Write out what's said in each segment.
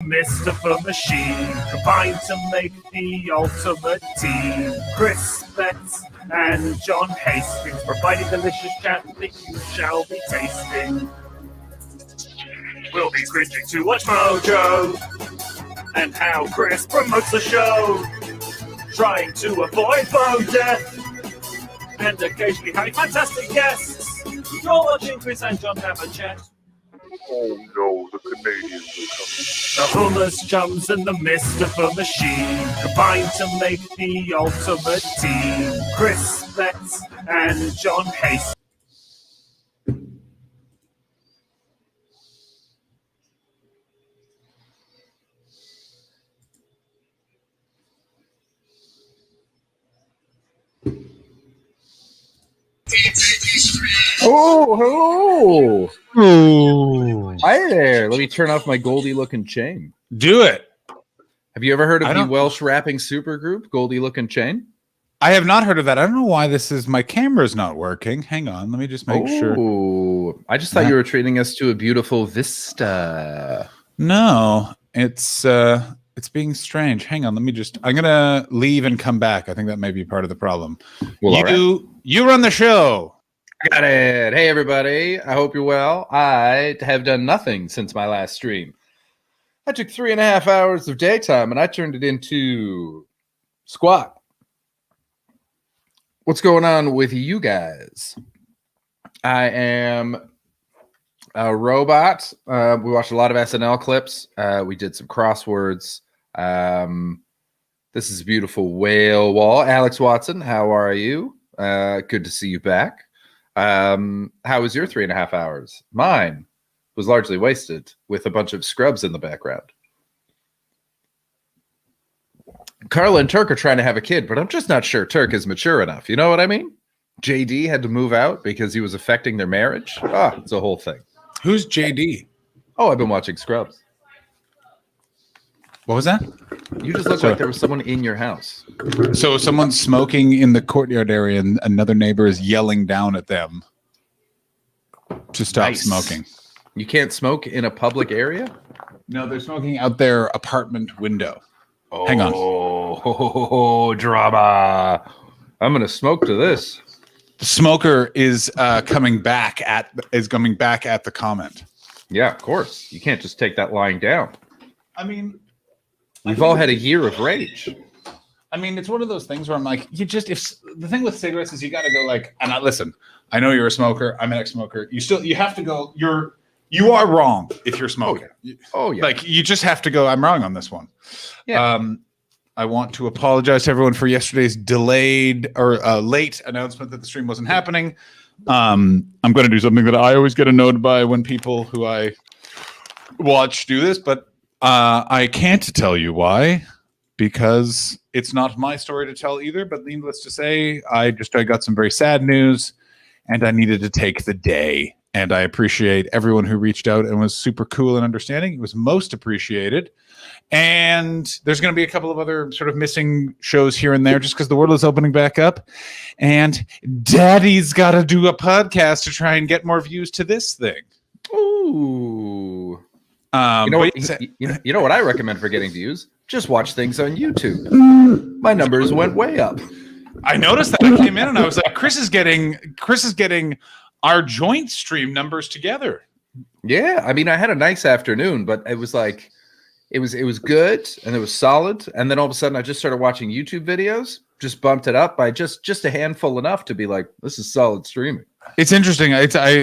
midst of a machine, combined to make the ultimate team. Chris Betts and John Hastings, providing delicious chat that you shall be tasting. We'll be cringing to watch Mojo, and how Chris promotes the show, trying to avoid bone death, and occasionally having fantastic guests. You're watching Chris and John have a chat. Oh no, the Canadians are coming. The hummus chums in the midst of a machine, combined to make the ultimate team. Chris Betts and John Hastings. Oh, hello. Ooh. Hi there. Let me turn off my Goldie looking chain. Do it. Have you ever heard of I the don't- Welsh rapping supergroup, Goldie Looking Chain? I have not heard of that. I don't know why this is. My camera's not working. Hang on. Let me just make sure. Oh, I just thought you were treating us to a beautiful vista. No, it's being strange. Hang on. Let me just. I'm gonna leave and come back. I think that may be part of the problem. Well, all right. You run the show. Got it. Hey, everybody. I hope you're well. I have done nothing since my last stream. I took 3.5 hours of daytime and I turned it into squat. What's going on with you guys? I am a robot. We watched a lot of SNL clips. We did some crosswords. This is a beautiful whale wall. Alex Watson, how are you? Good to see you back. How was your 3.5 hours? Mine was largely wasted with a bunch of scrubs in the background. Carla and Turk are trying to have a kid, but I'm just not sure Turk is mature enough. You know what I mean? JD had to move out because he was affecting their marriage. It's a whole thing. Who's JD? Oh, I've been watching Scrubs. What was that? You just look like there was someone in your house. So someone's smoking in the courtyard area, and another neighbor is yelling down at them to stop Nice. smoking. You can't smoke in a public area? No, they're smoking out their apartment window. Hang on. Oh, drama. I'm going to smoke to this. The smoker is coming back at the comment. Yeah, of course. You can't just take that lying down. I mean, We've all had a year of rage. it's one of those things where I'm like, if the thing with cigarettes is you got to go like, and listen, I know you're a smoker. I'm an ex-smoker. You have to go. You are wrong if you're smoking. Oh, yeah. Like you just have to go. I'm wrong on this one. Yeah. I want to apologize to everyone for yesterday's delayed or late announcement that the stream wasn't happening. I'm going to do something that I always get annoyed by when people who I watch do this, but I can't tell you why, because it's not my story to tell either. But needless to say, I got some very sad news, and I needed to take the day. And I appreciate everyone who reached out and was super cool and understanding. It was most appreciated. And there's going to be a couple of other sort of missing shows here and there just because the world is opening back up. And Daddy's got to do a podcast to try and get more views to this thing. Ooh. You know what I recommend for getting views? Just watch things on YouTube. My numbers went way up. I noticed that. I came in and I was like, Chris is getting our joint stream numbers together. Yeah, I had a nice afternoon, but it was like it was good and it was solid. And then all of a sudden I just started watching YouTube videos, just bumped it up by just a handful enough to be like, this is solid streaming. It's interesting.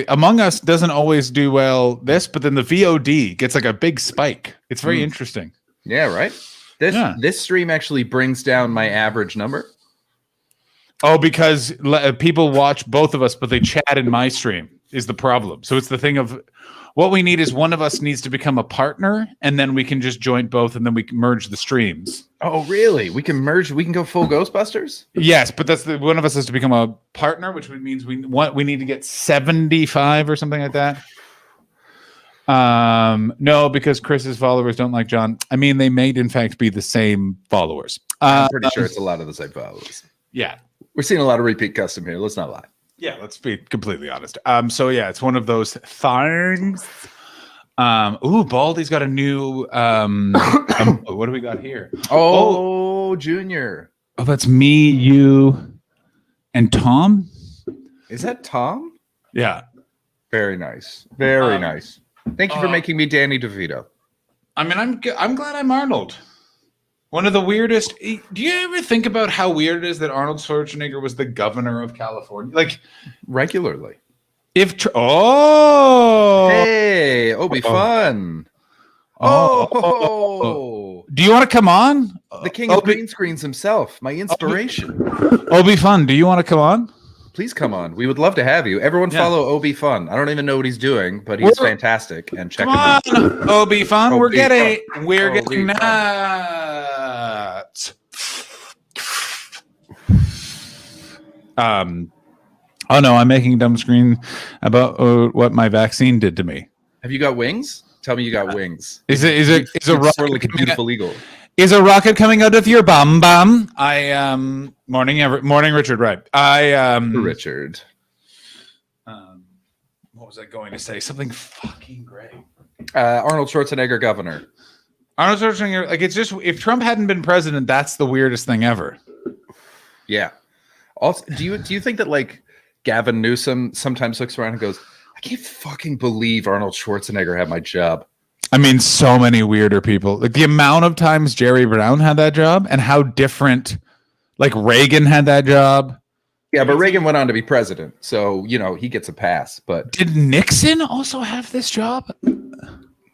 Among Us doesn't always do well this, but then the VOD gets like a big spike. It's very interesting. Yeah, right. This stream actually brings down my average number. Oh, because people watch both of us, but they chat in my stream is the problem. So it's the thing of what we need is one of us needs to become a partner, and then we can just join both, and then we can merge the streams. Oh, really? We can merge. We can go full Ghostbusters? Yes, but that's one of us has to become a partner, which means we need to get 75 or something like that. No, because Chris's followers don't like John. They may in fact be the same followers. I'm pretty sure it's a lot of the same followers. Yeah. We're seeing a lot of repeat custom here. Let's not lie. Yeah, let's be completely honest. So yeah, it's one of those things. Baldy's got a new. What do we got here? Oh, Junior. Oh, that's me, you, and Tom. Is that Tom? Yeah. Very nice. Very nice. Thank you for making me Danny DeVito. I mean, I'm glad I'm Arnold. One of the weirdest. Do you ever think about how weird it is that Arnold Schwarzenegger was the governor of California? Like Regularly. Hey, Be fun. Oh, do you want to come on? the king of green screens himself, my inspiration. Be fun. Do you want to come on? Please come on. We would love to have you. Everyone follow Obi Fun. I don't even know what he's doing, but he's fantastic. And check him out. Obi Fun. We're getting Obi-Fun. nuts. Oh no, I'm making a dumb screen about what my vaccine did to me. Have you got wings? Tell me you got wings. Is a rocket like a beautiful eagle? Is a rocket coming out of your bum? Morning Richard. Right. Richard. What was I going to say? Something fucking great. Arnold Schwarzenegger, governor. Arnold Schwarzenegger. Like, it's just, if Trump hadn't been president, that's the weirdest thing ever. Yeah. Also, do you think that like Gavin Newsom sometimes looks around and goes, I can't fucking believe Arnold Schwarzenegger had my job? I mean, so many weirder people. Like the amount of times Jerry Brown had that job and how different, like Reagan had that job. Yeah, but Reagan went on to be president, so he gets a pass. But did Nixon also have this job?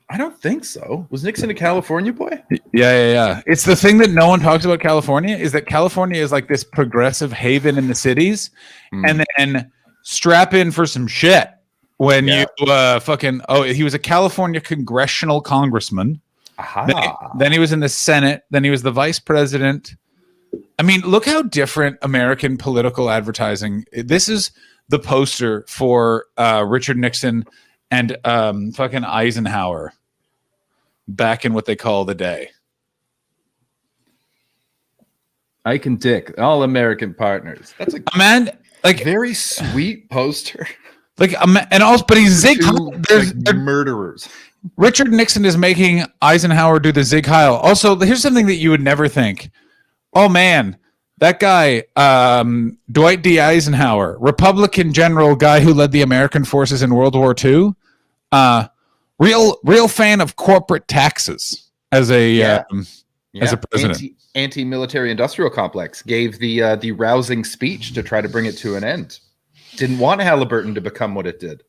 I don't think so. Was Nixon a California boy? Yeah. It's the thing that no one talks about California is that California is like this progressive haven in the cities, and then strap in for some shit when you he was a California congressional congressman. Then he was in the Senate. Then he was the vice president. I mean, look how different American political advertising. This is the poster for Richard Nixon and fucking Eisenhower back in what they call the day. Ike and Dick, all American partners. That's a very sweet poster. Like, and also, but he's Zig. There's murderers. Richard Nixon is making Eisenhower do the Zig Heil. Also, here's something that you would never think. Oh man, that guy, Dwight D. Eisenhower, Republican general, guy who led the American forces in World War II. Real fan of corporate taxes as a president. Anti-military industrial complex, gave the rousing speech to try to bring it to an end. Didn't want Halliburton to become what it did.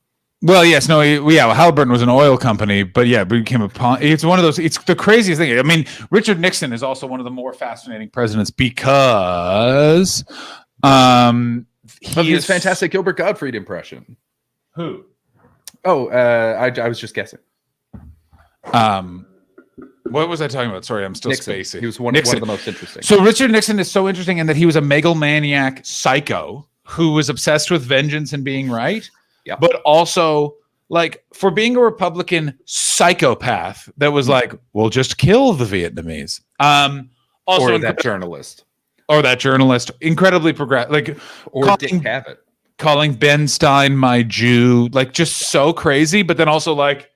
Well, yes, no, Halliburton was an oil company, but yeah, it became it's one of those. It's the craziest thing. I mean, Richard Nixon is also one of the more fascinating presidents because of his fantastic Gilbert Gottfried impression. Who? Oh, I was just guessing. What was I talking about? Sorry, I'm still Nixon. spacey. He was one of the most interesting. So Richard Nixon is so interesting in that he was a megalomaniac psycho who was obsessed with vengeance and being right. Yeah. But also, like, for being a Republican psychopath that was like, we'll just kill the Vietnamese. Also, or that journalist. Incredibly progressive. Like, or Dick Cavett. Calling Ben Stein my Jew. Like, just so crazy. But then also, like,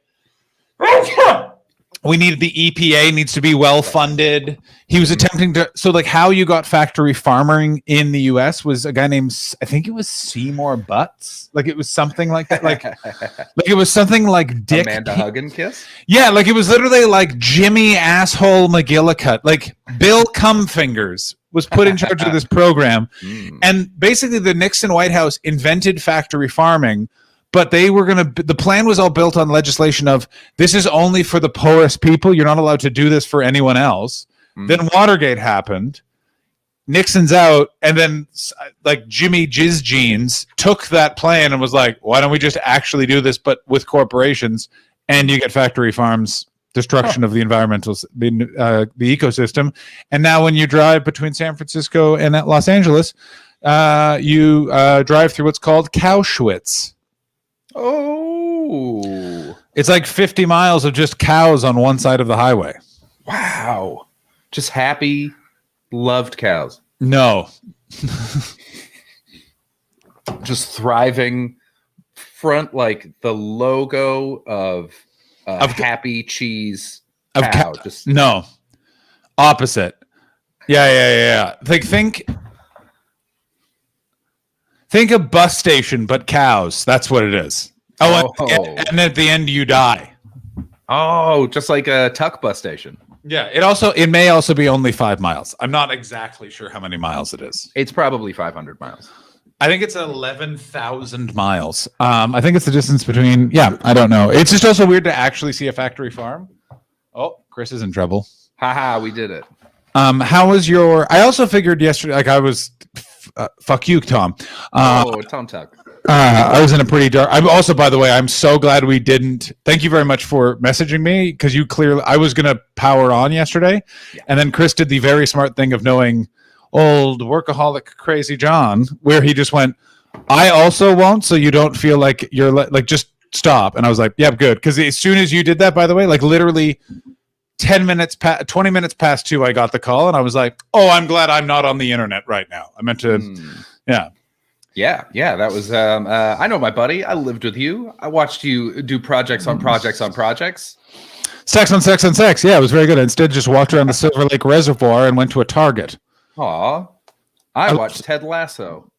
we needed the EPA needs to be well funded. He was attempting to. So, like, how you got factory farming in the U.S. was a guy named, I think it was Seymour Butts. Like, it was something like that. Like it was something like Dick. Amanda Hugginkiss? Yeah, like it was literally like Jimmy Asshole McGillicuddy. Like Bill Cumfingers was put in charge of this program. And basically, the Nixon White House invented factory farming. But the plan was all built on legislation of this is only for the poorest people. You're not allowed to do this for anyone else. Then Watergate happened. Nixon's out. And then like Jimmy Jizz Jeans took that plan and was like, why don't we just actually do this, but with corporations? And you get factory farms, destruction of the the ecosystem. And now when you drive between San Francisco and Los Angeles, you drive through what's called Cowschwitz. Oh, it's like 50 miles of just cows on one side of the highway. Wow. Just happy, loved cows. No. Just thriving front, like the logo of a happy cheese Of cow. Just no, opposite. Yeah. Think a bus station, but cows. That's what it is. Oh, and at the end you die. Oh, just like a Tuck bus station. Yeah, it may also be only 5 miles. I'm not exactly sure how many miles it is. It's probably 500 miles. I think it's 11,000 miles. I think it's the distance between. Yeah, I don't know. It's just also weird to actually see a factory farm. Oh, Chris is in trouble. Haha, we did it. How was your? I also figured yesterday, like I was. Fuck you, Tom. Tom Tuck. I was in a pretty dark. I'm also, by the way, I'm so glad we didn't. Thank you very much for messaging me because you clearly. I was gonna power on yesterday, and then Chris did the very smart thing of knowing old workaholic crazy John, where he just went. I also won't, so you don't feel like you're like just stop. And I was like, yeah, good, because as soon as you did that, by the way, like literally 20 minutes past 2, I got the call, and I was like, oh, I'm glad I'm not on the internet right now. I meant to, Yeah, that was. I know my buddy. I lived with you. I watched you do projects on projects on projects. Sex on sex on sex. Yeah, it was very good. I instead just walked around the Silver Lake Reservoir and went to a Target. Aw, I watched Ted Lasso.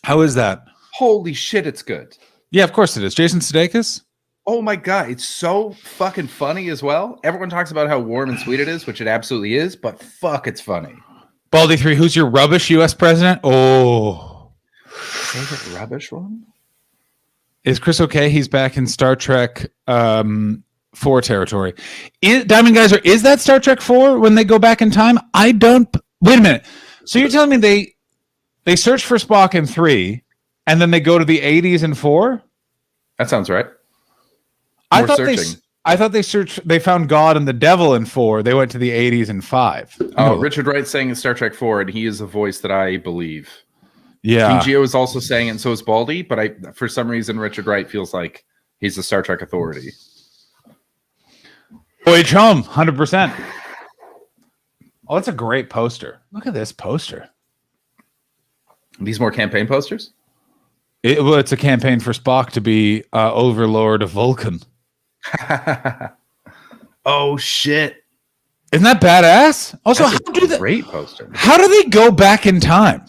How is that? Holy shit, it's good. Yeah, of course it is. Jason Sudeikis. Oh my god, it's so fucking funny as well. Everyone talks about how warm and sweet it is, which it absolutely is, but fuck, it's funny. Baldy 3, who's your rubbish U.S. president? Oh. Favorite rubbish one? Is Chris okay? He's back in Star Trek 4 territory. Diamond Geyser, is that Star Trek 4 when they go back in time? I don't... Wait a minute. So you're telling me they search for Spock in 3, and then they go to the 80s in 4? That sounds right. I thought they found God and the devil in 4. They went to the 80s in 5. Oh, Richard Wright saying in Star Trek 4, and he is a voice that I believe. Yeah. King Geo is also saying it, and so is Baldy, but for some reason Richard Wright feels like he's the Star Trek authority. Boy Chum, 100%. Oh, that's a great poster. Look at this poster. These more campaign posters? It's a campaign for Spock to be Overlord of Vulcan. Oh shit! Isn't that badass? Also, great poster. How do they go back in time?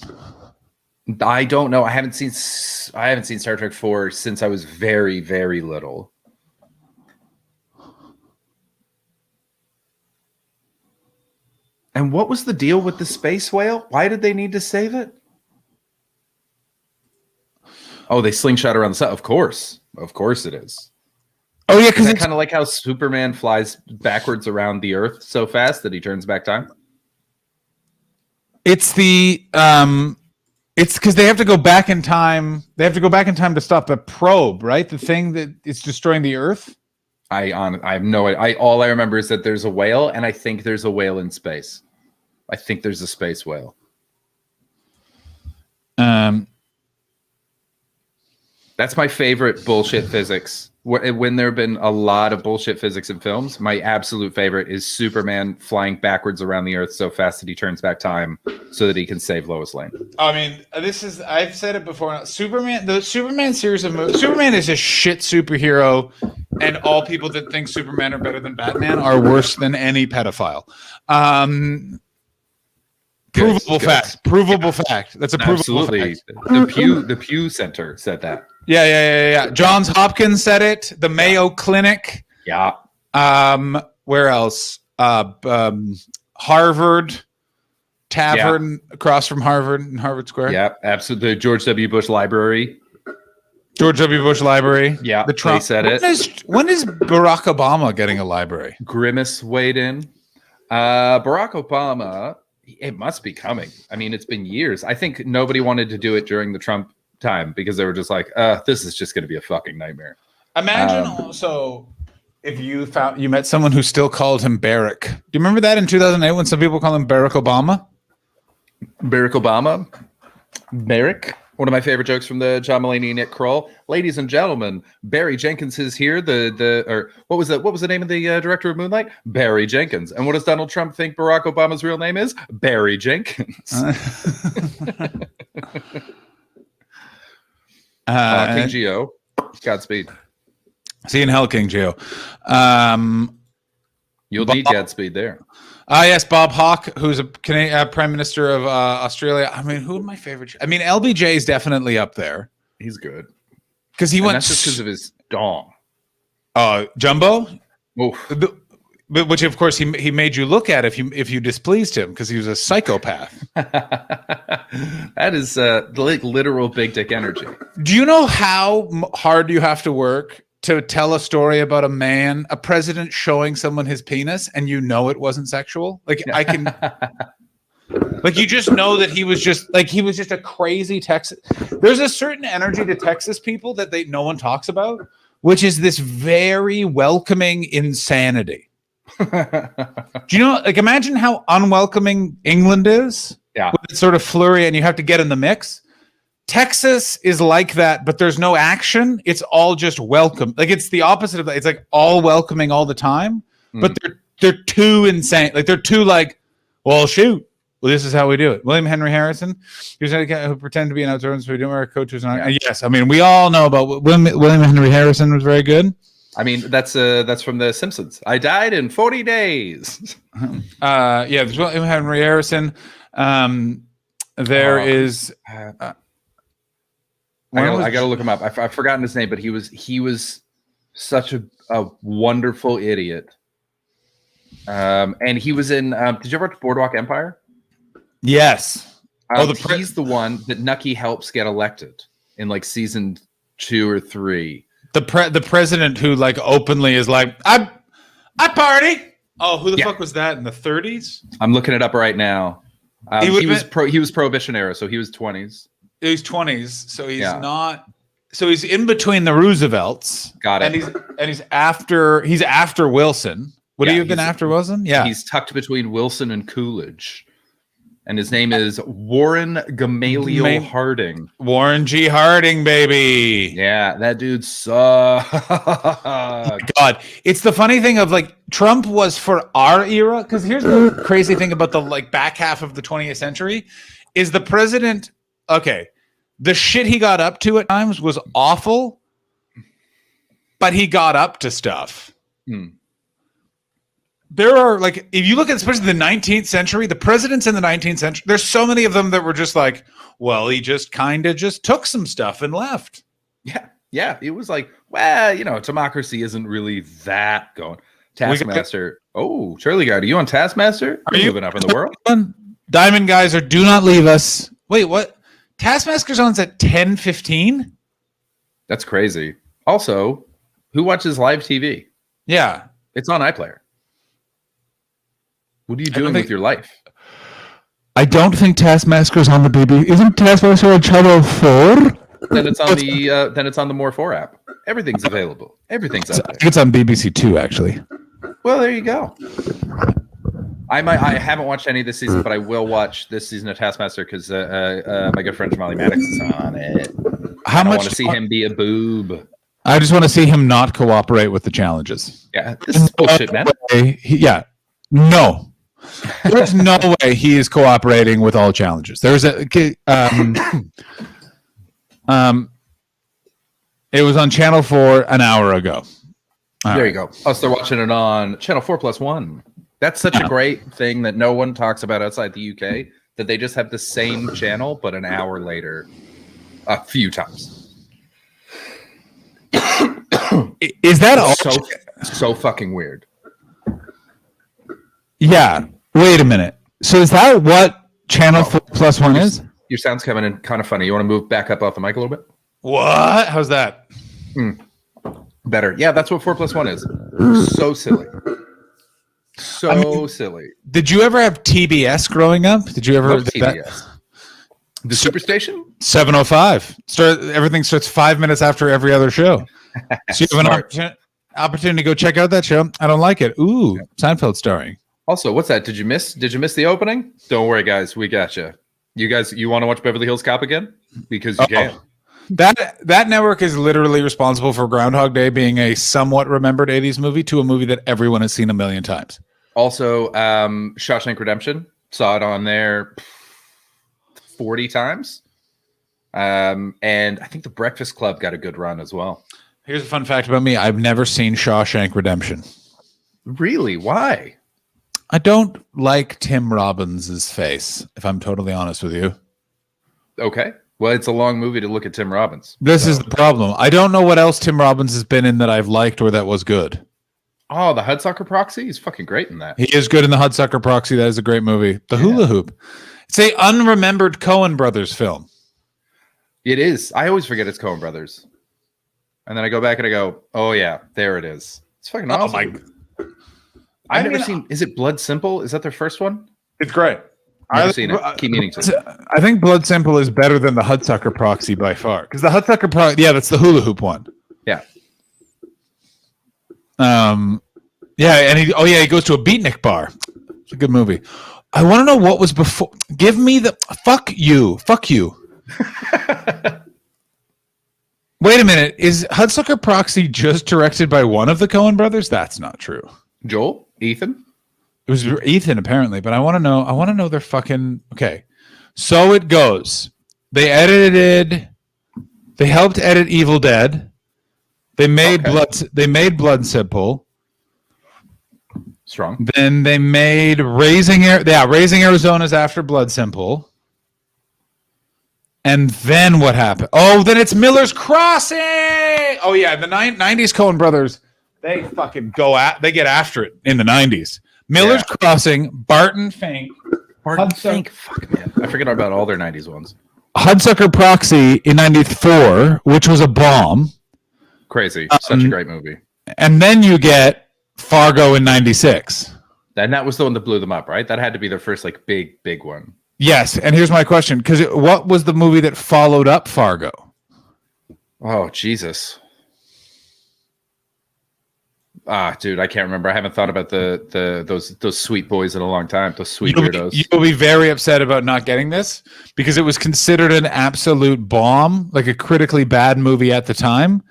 I don't know. I haven't seen Star Trek 4 since I was very, very little. And what was the deal with the space whale? Why did they need to save it? Oh, they slingshot around the sun. Of course it is. Oh yeah, because it's kind of like how Superman flies backwards around the Earth so fast that he turns back time. It's because they have to go back in time. They have to go back in time to stop the probe, right? The thing that is destroying the Earth. I have no idea. All I remember is that there's a whale, and I think there's a whale in space. I think there's a space whale. That's my favorite bullshit physics. When there have been a lot of bullshit physics in films, my absolute favorite is Superman flying backwards around the Earth so fast that he turns back time so that he can save Lois Lane. I mean, I've said it before. The Superman series of movies, Superman is a shit superhero, and all people that think Superman are better than Batman are worse than any pedophile. Provable fact. Provable fact. That's a provable fact. The Pew Center said that. Yeah. Johns Hopkins said it. The Mayo Clinic. Yeah. Where else? Harvard Tavern across from Harvard in Harvard Square. Yeah, absolutely. The George W. Bush Library. Yeah, the Trump said it. When is Barack Obama getting a library? Grimace weighed in. Barack Obama, it must be coming. I mean, it's been years. I think nobody wanted to do it during the Trump time because they were just like, this is just going to be a fucking nightmare. Imagine also if you met someone who still called him Barack. Do you remember that in 2008 when some people call him Barack Obama? Barack Obama? Barack? One of my favorite jokes from the John Mulaney and Nick Kroll. Ladies and gentlemen, Barry Jenkins is here. What was the name of the director of Moonlight? Barry Jenkins. And what does Donald Trump think Barack Obama's real name is? Barry Jenkins. King Geo, Godspeed. See you in Hell King, Gio. You'll need Godspeed there. Yes, Bob Hawke, who's a Canadian Prime Minister of Australia. I mean, who are my favorite? I mean, LBJ is definitely up there He's good. because he And went. that's just because of his dong. Jumbo, Oof. which of course he made you look at if you displeased him because he was a psychopath. That is like literal big dick energy. Do you know how hard you have to work to tell a story about a president showing someone his penis, and you know it wasn't sexual? Like I can, like you just know that he was just a crazy Texas. There's a certain energy to Texas people that no one talks about, which is this very welcoming insanity. Do you know? Like imagine how unwelcoming England is. Yeah. With its sort of flurry, and you have to get in the mix. Texas is like that, but there's no action. It's all just welcome. Like it's the opposite of that. It's like all welcoming all the time, but they're too insane. Like they're too like, well, shoot. Well, this is how we do it. William Henry Harrison, he was a guy who pretended to be an outdoorsman, so we didn't wear coaches. Yes, I mean we all know about William Henry Harrison was very good. I mean that's from The Simpsons. I died in 40 days. There's William Henry Harrison. There is. I gotta look him up. I've forgotten his name, but he was such a wonderful idiot. And he was in. Did you ever watch Boardwalk Empire? Yes. He's the one that Nucky helps get elected in like season 2 or 3. The president who like openly is like, I party. Oh, who the fuck was that in the 30s? I'm looking it up right now. He was Prohibition era, so he was 20s. He's 20s, so he's not. So he's in between the Roosevelts. Got it. And he's after Wilson. Would he have been after Wilson? Yeah. He's tucked between Wilson and Coolidge. And his name is Warren Gamaliel Harding. Warren G. Harding, baby. Yeah, that dude sucks. God, it's the funny thing of like Trump was for our era. Because here's the crazy thing about the like back half of the 20th century is the president. Okay, the shit he got up to at times was awful, but he got up to stuff. There are like, if you look at especially the 19th century, the presidents in the 19th century, there's so many of them that were just like, well, he just kind of just took some stuff and left. Yeah. It was like, well, democracy isn't really that going. Taskmaster. Charlie Guy, are you on Taskmaster? Are you moving up in the world? Diamond Geyser, do not leave us. Wait, what? Taskmaster's on at 10:15? That's crazy. Also, who watches live TV? Yeah. It's on iPlayer. What are you doing with your life? I don't think Taskmaster's on the BBC. Isn't Taskmaster on Channel 4? Then it's on the More 4 app. Everything's available. Everything's up there. I think it's on BBC 2, actually. Well, there you go. I haven't watched any this season, but I will watch this season of Taskmaster because my good friend Jamali Maddox is on it. I want to see him be a boob. I just want to see him not cooperate with the challenges. Yeah, this is bullshit, man. No. There's no way he is cooperating with all challenges. There's it was on Channel 4 an hour ago. There you go. Oh, so they're watching it on Channel 4+1. That's such a great thing that no one talks about outside the UK, that they just have the same channel, but an hour later, a few times. Is that all? So fucking weird. Yeah. Wait a minute. So is that what Channel 4+1 is? Your sound's coming in kind of funny. You want to move back up off the mic a little bit? What? How's that? Better. Yeah, that's what 4+1 is. So silly. Silly. Did you ever have TBS growing up? Did you ever? TBS? The Superstation? 7:05. Everything starts 5 minutes after every other show. So you have an opportunity to go check out that show. I don't like it. Ooh, Seinfeld starring. Also, what's that? Did you miss the opening? Don't worry, guys. We got you. You guys, you want to watch Beverly Hills Cop again? Because you can. That network is literally responsible for Groundhog Day being a somewhat remembered 80s movie to a movie that everyone has seen a million times. Also, Shawshank Redemption. Saw it on there 40 times. And I think The Breakfast Club got a good run as well. Here's a fun fact about me. I've never seen Shawshank Redemption. Really? Why? I don't like Tim Robbins' face, if I'm totally honest with you. Okay. Well, it's a long movie to look at Tim Robbins. This is the problem. I don't know what else Tim Robbins has been in that I've liked or that was good. Oh, the Hudsucker Proxy? He's fucking great in that. He is good in the Hudsucker Proxy. That is a great movie. The Hula Hoop. It's a unremembered Coen Brothers film. It is. I always forget it's Coen Brothers. And then I go back and I go, oh, yeah, there it is. It's fucking awesome. I've never seen. Is it Blood Simple? Is that their first one? It's great. I've seen it. Keep meaning to. I think Blood Simple is better than the Hudsucker Proxy by far. Because the Hudsucker Proxy, that's the Hula Hoop one. Yeah. And he goes to a beatnik bar. It's a good movie. I want to know what was before. Give me the fuck you. Wait a minute. Is Hudsucker Proxy just directed by one of the Coen brothers? That's not true. Joel? Ethan? It was Ethan apparently, but I want to know their fucking okay. So it goes. They helped edit Evil Dead. They made Blood Simple. Strong. Then they made Raising Arizona's after Blood Simple. And then what happened? Oh, then it's Miller's Crossing. Oh yeah, the 90s Coen brothers, they fucking they get after it in the 90s. Miller's Crossing, Barton Fink. Fuck, man. I forget about all their 90s ones. Hudsucker Proxy in 94, which was a bomb. Crazy. Such a great movie. And then you get Fargo in 96. And that was the one that blew them up, right? That had to be their first like big one. Yes, and here's my question. Because what was the movie that followed up Fargo? Oh, Jesus. Dude, I can't remember. I haven't thought about those sweet boys in a long time. Those sweet weirdos. You'll be very upset about not getting this because it was considered an absolute bomb, like a critically bad movie at the time,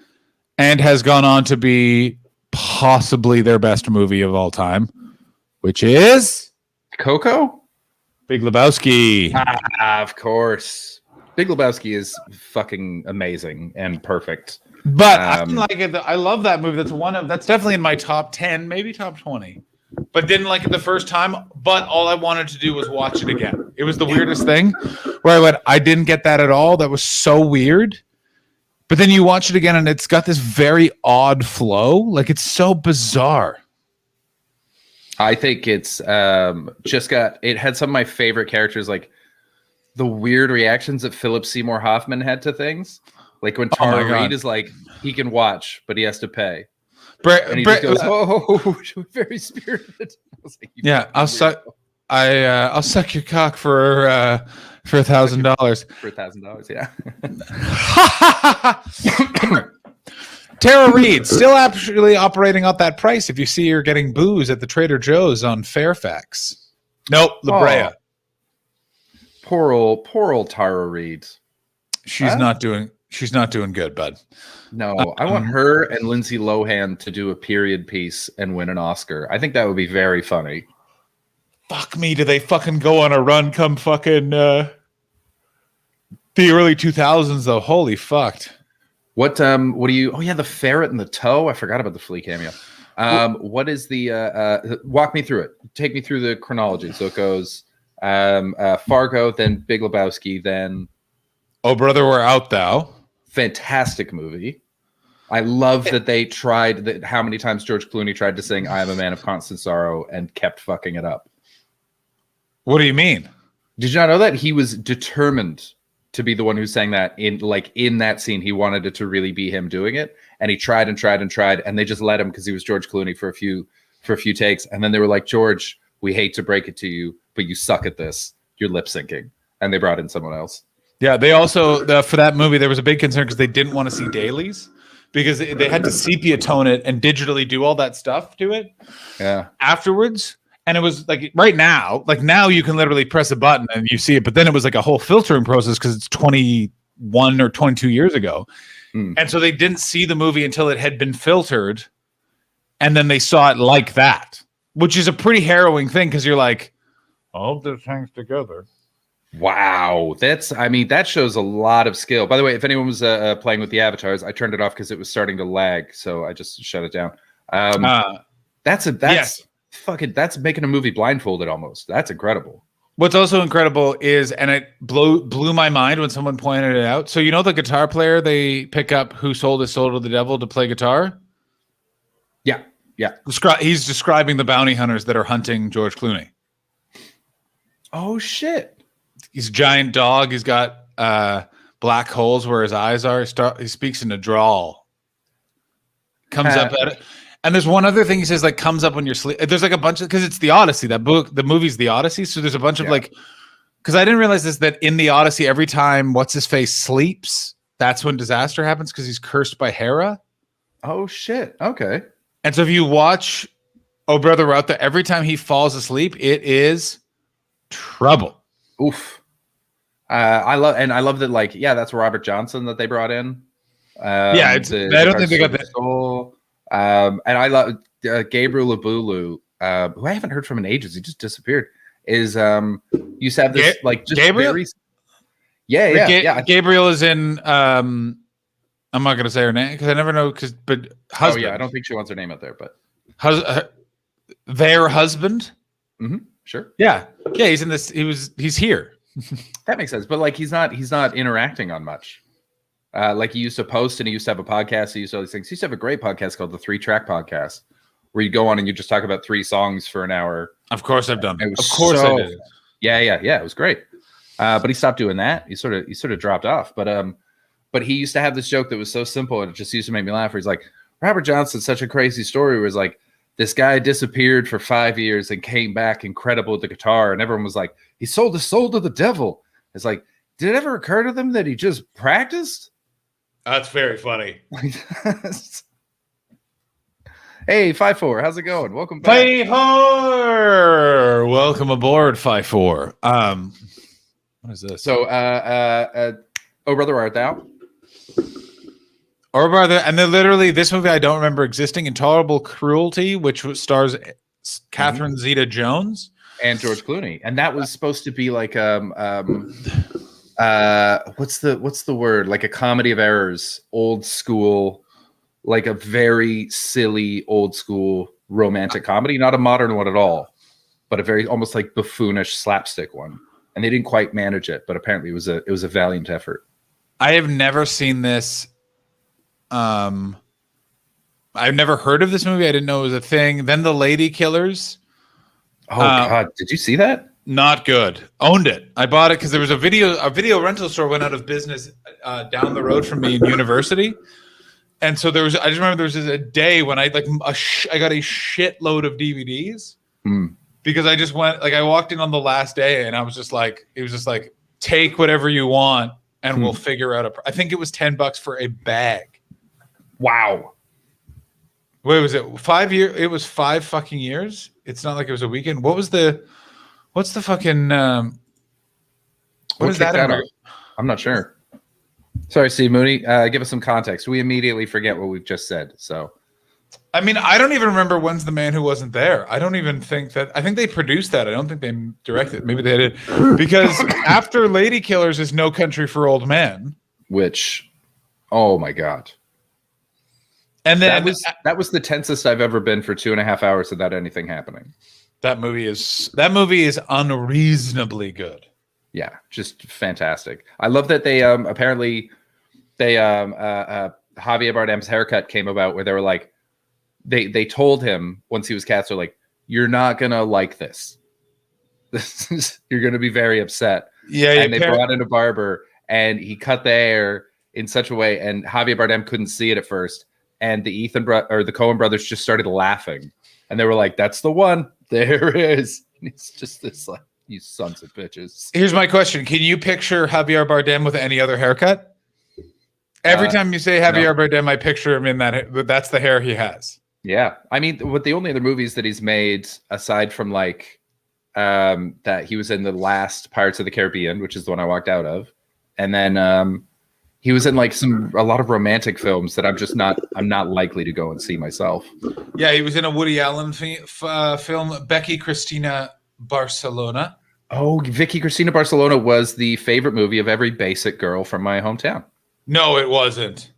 and has gone on to be possibly their best movie of all time, which is Coco? Big Lebowski. Of course. Big Lebowski is fucking amazing and perfect. But I like it. I love that movie. That's definitely in my top 10, maybe top 20. But didn't like it the first time. But all I wanted to do was watch it again. It was the weirdest thing where I went, I didn't get that at all. That was so weird. But then you watch it again and it's got this very odd flow. Like it's so bizarre. I think it's it had some of my favorite characters, like the weird reactions that Philip Seymour Hoffman had to things. Like when Tara Reid is like, he can watch, but he has to pay. And he just goes, "Oh, very spirited." I was like, I'll suck your cock for $1,000. For $1,000, yeah. Tara Reid still actually operating at that price. If you see her getting booze at the Trader Joe's on Fairfax. Nope, La Brea. Oh. Poor old Tara Reid. She's not doing good, bud. No, I want her and Lindsay Lohan to do a period piece and win an Oscar. I think that would be very funny. Fuck me, do they fucking go on a run come fucking the early 2000s though? Holy fucked. What do you the ferret and the toe? I forgot about the flea cameo. What is the walk me through it. Take me through the chronology. So it goes Fargo, then Big Lebowski, then Oh Brother, Where Art Thou? Fantastic movie. I love that they tried how many times George Clooney tried to sing I Am a Man of Constant Sorrow and kept fucking it up. What do you mean? Did you not know that? He was determined to be the one who sang that in that scene. He wanted it to really be him doing it. And he tried and tried and tried. And they just let him because he was George Clooney for a few takes. And then they were like, George, we hate to break it to you, but you suck at this. You're lip syncing. And they brought in someone else. Yeah, they also, for that movie, there was a big concern because they didn't want to see dailies because they had to sepia tone it and digitally do all that stuff to it afterwards. And it was like now you can literally press a button and you see it. But then it was like a whole filtering process because it's 21 or 22 years ago. And so they didn't see the movie until it had been filtered. And then they saw it like that, which is a pretty harrowing thing because you're like, all this hangs together. Wow, that shows a lot of skill. By the way, if anyone was playing with the avatars, I turned it off because it was starting to lag, so I just shut it down. That's yes. fucking that's making a movie blindfolded almost. That's incredible. What's also incredible is, and it blew my mind when someone pointed it out. So you know the guitar player they pick up who sold his soul to the devil to play guitar? Yeah, yeah. He's describing the bounty hunters that are hunting George Clooney. Oh shit. He's a giant dog. He's got black holes where his eyes are. He speaks in a drawl. Comes up at it. And there's one other thing he says, like, comes up when you're sleep. There's like a bunch of, because it's the Odyssey, that book, the movie's the Odyssey. So there's a bunch of like, because I didn't realize this, that in the Odyssey, every time what's his face sleeps, that's when disaster happens because he's cursed by Hera. Oh shit. Okay. And so if you watch Oh Brother Where Art Thou, every time he falls asleep, it is trouble. Oof. I love that, like, yeah, that's Robert Johnson that they brought in. Yeah, I don't think they got that. And I love Gabriel Abulu, who I haven't heard from in ages. He just disappeared. Used to have this like just Gabriel? Yeah. Gabriel is in. I'm not going to say her name because I never know. But husband. Oh yeah, I don't think she wants her name out there, but their husband. Mm-hmm, sure. Yeah. He's in this. He's here. That makes sense, but like he's not interacting on much. Like he used to post and he used to have a podcast. He used to all these things. He used to have a great podcast called the 3-Track Podcast, where you go on and you just talk about 3 songs for an hour. Of course, I've done. Of course, I did. Yeah. It was great. But he stopped doing that. He sort of dropped off. But he used to have this joke that was so simple and it just used to make me laugh. Where he's like, Robert Johnson's such a crazy story. Where it's like this guy disappeared for 5 years and came back incredible with the guitar, and everyone was like, he sold his soul to the devil. It's like, did it ever occur to them that he just practiced? That's very funny. Hey, 5-4, how's it going? Welcome back. 5-4. Welcome aboard, 5-4. What is this? So, Oh Brother Art Thou? Or rather, and then literally this movie I don't remember existing. Intolerable Cruelty, which stars Catherine Zeta-Jones and George Clooney, and that was supposed to be like what's the word? Like a comedy of errors, old school, like a very silly old school romantic comedy, not a modern one at all, but a very almost like buffoonish slapstick one. And they didn't quite manage it, but apparently it was a valiant effort. I have never seen this. I've never heard of this movie. I didn't know it was a thing. Then The Lady Killers. Oh God, did you see that? Not good. Owned it. I bought it because there was a video rental store went out of business down the road from me in university. And so I just remember there was a day when I got a shitload of DVDs because I just went, like, I walked in on the last day and I was just like, it was just like, take whatever you want and we'll figure out I think it was $10 for a bag. Wow. Wait, was it 5 years? It was 5 fucking years. It's not like it was a weekend. What's the fucking, what is that about? I'm not sure. Sorry, Steve Mooney. Give us some context. We immediately forget what we've just said. So, I mean, I don't even remember When's the Man Who Wasn't There. I don't even think that. I think they produced that. I don't think they directed. Maybe they did, because after Lady Killers is No Country for Old Men, which, oh my God. And then that was the tensest I've ever been for 2.5 hours without anything happening. That movie is unreasonably good. Yeah, just fantastic. I love that they apparently Javier Bardem's haircut came about where they were like, they told him once he was cast, they're like, you're not gonna like this. You're gonna be very upset. Yeah, and they brought in a barber and he cut the hair in such a way, and Javier Bardem couldn't see it at first. And the the Coen brothers just started laughing, and they were like, "That's the one. There it is." And it's just this like, you sons of bitches. Here's my question: can you picture Javier Bardem with any other haircut? Every time you say Javier Bardem, I picture him in that. That's the hair he has. Yeah, I mean, with the only other movies that he's made aside from like that, he was in the last Pirates of the Caribbean, which is the one I walked out of, and then. He was in like a lot of romantic films that I'm not likely to go and see myself. Yeah, he was in a Woody Allen film, Becky Cristina Barcelona. Oh, Vicky Cristina Barcelona was the favorite movie of every basic girl from my hometown. No, it wasn't.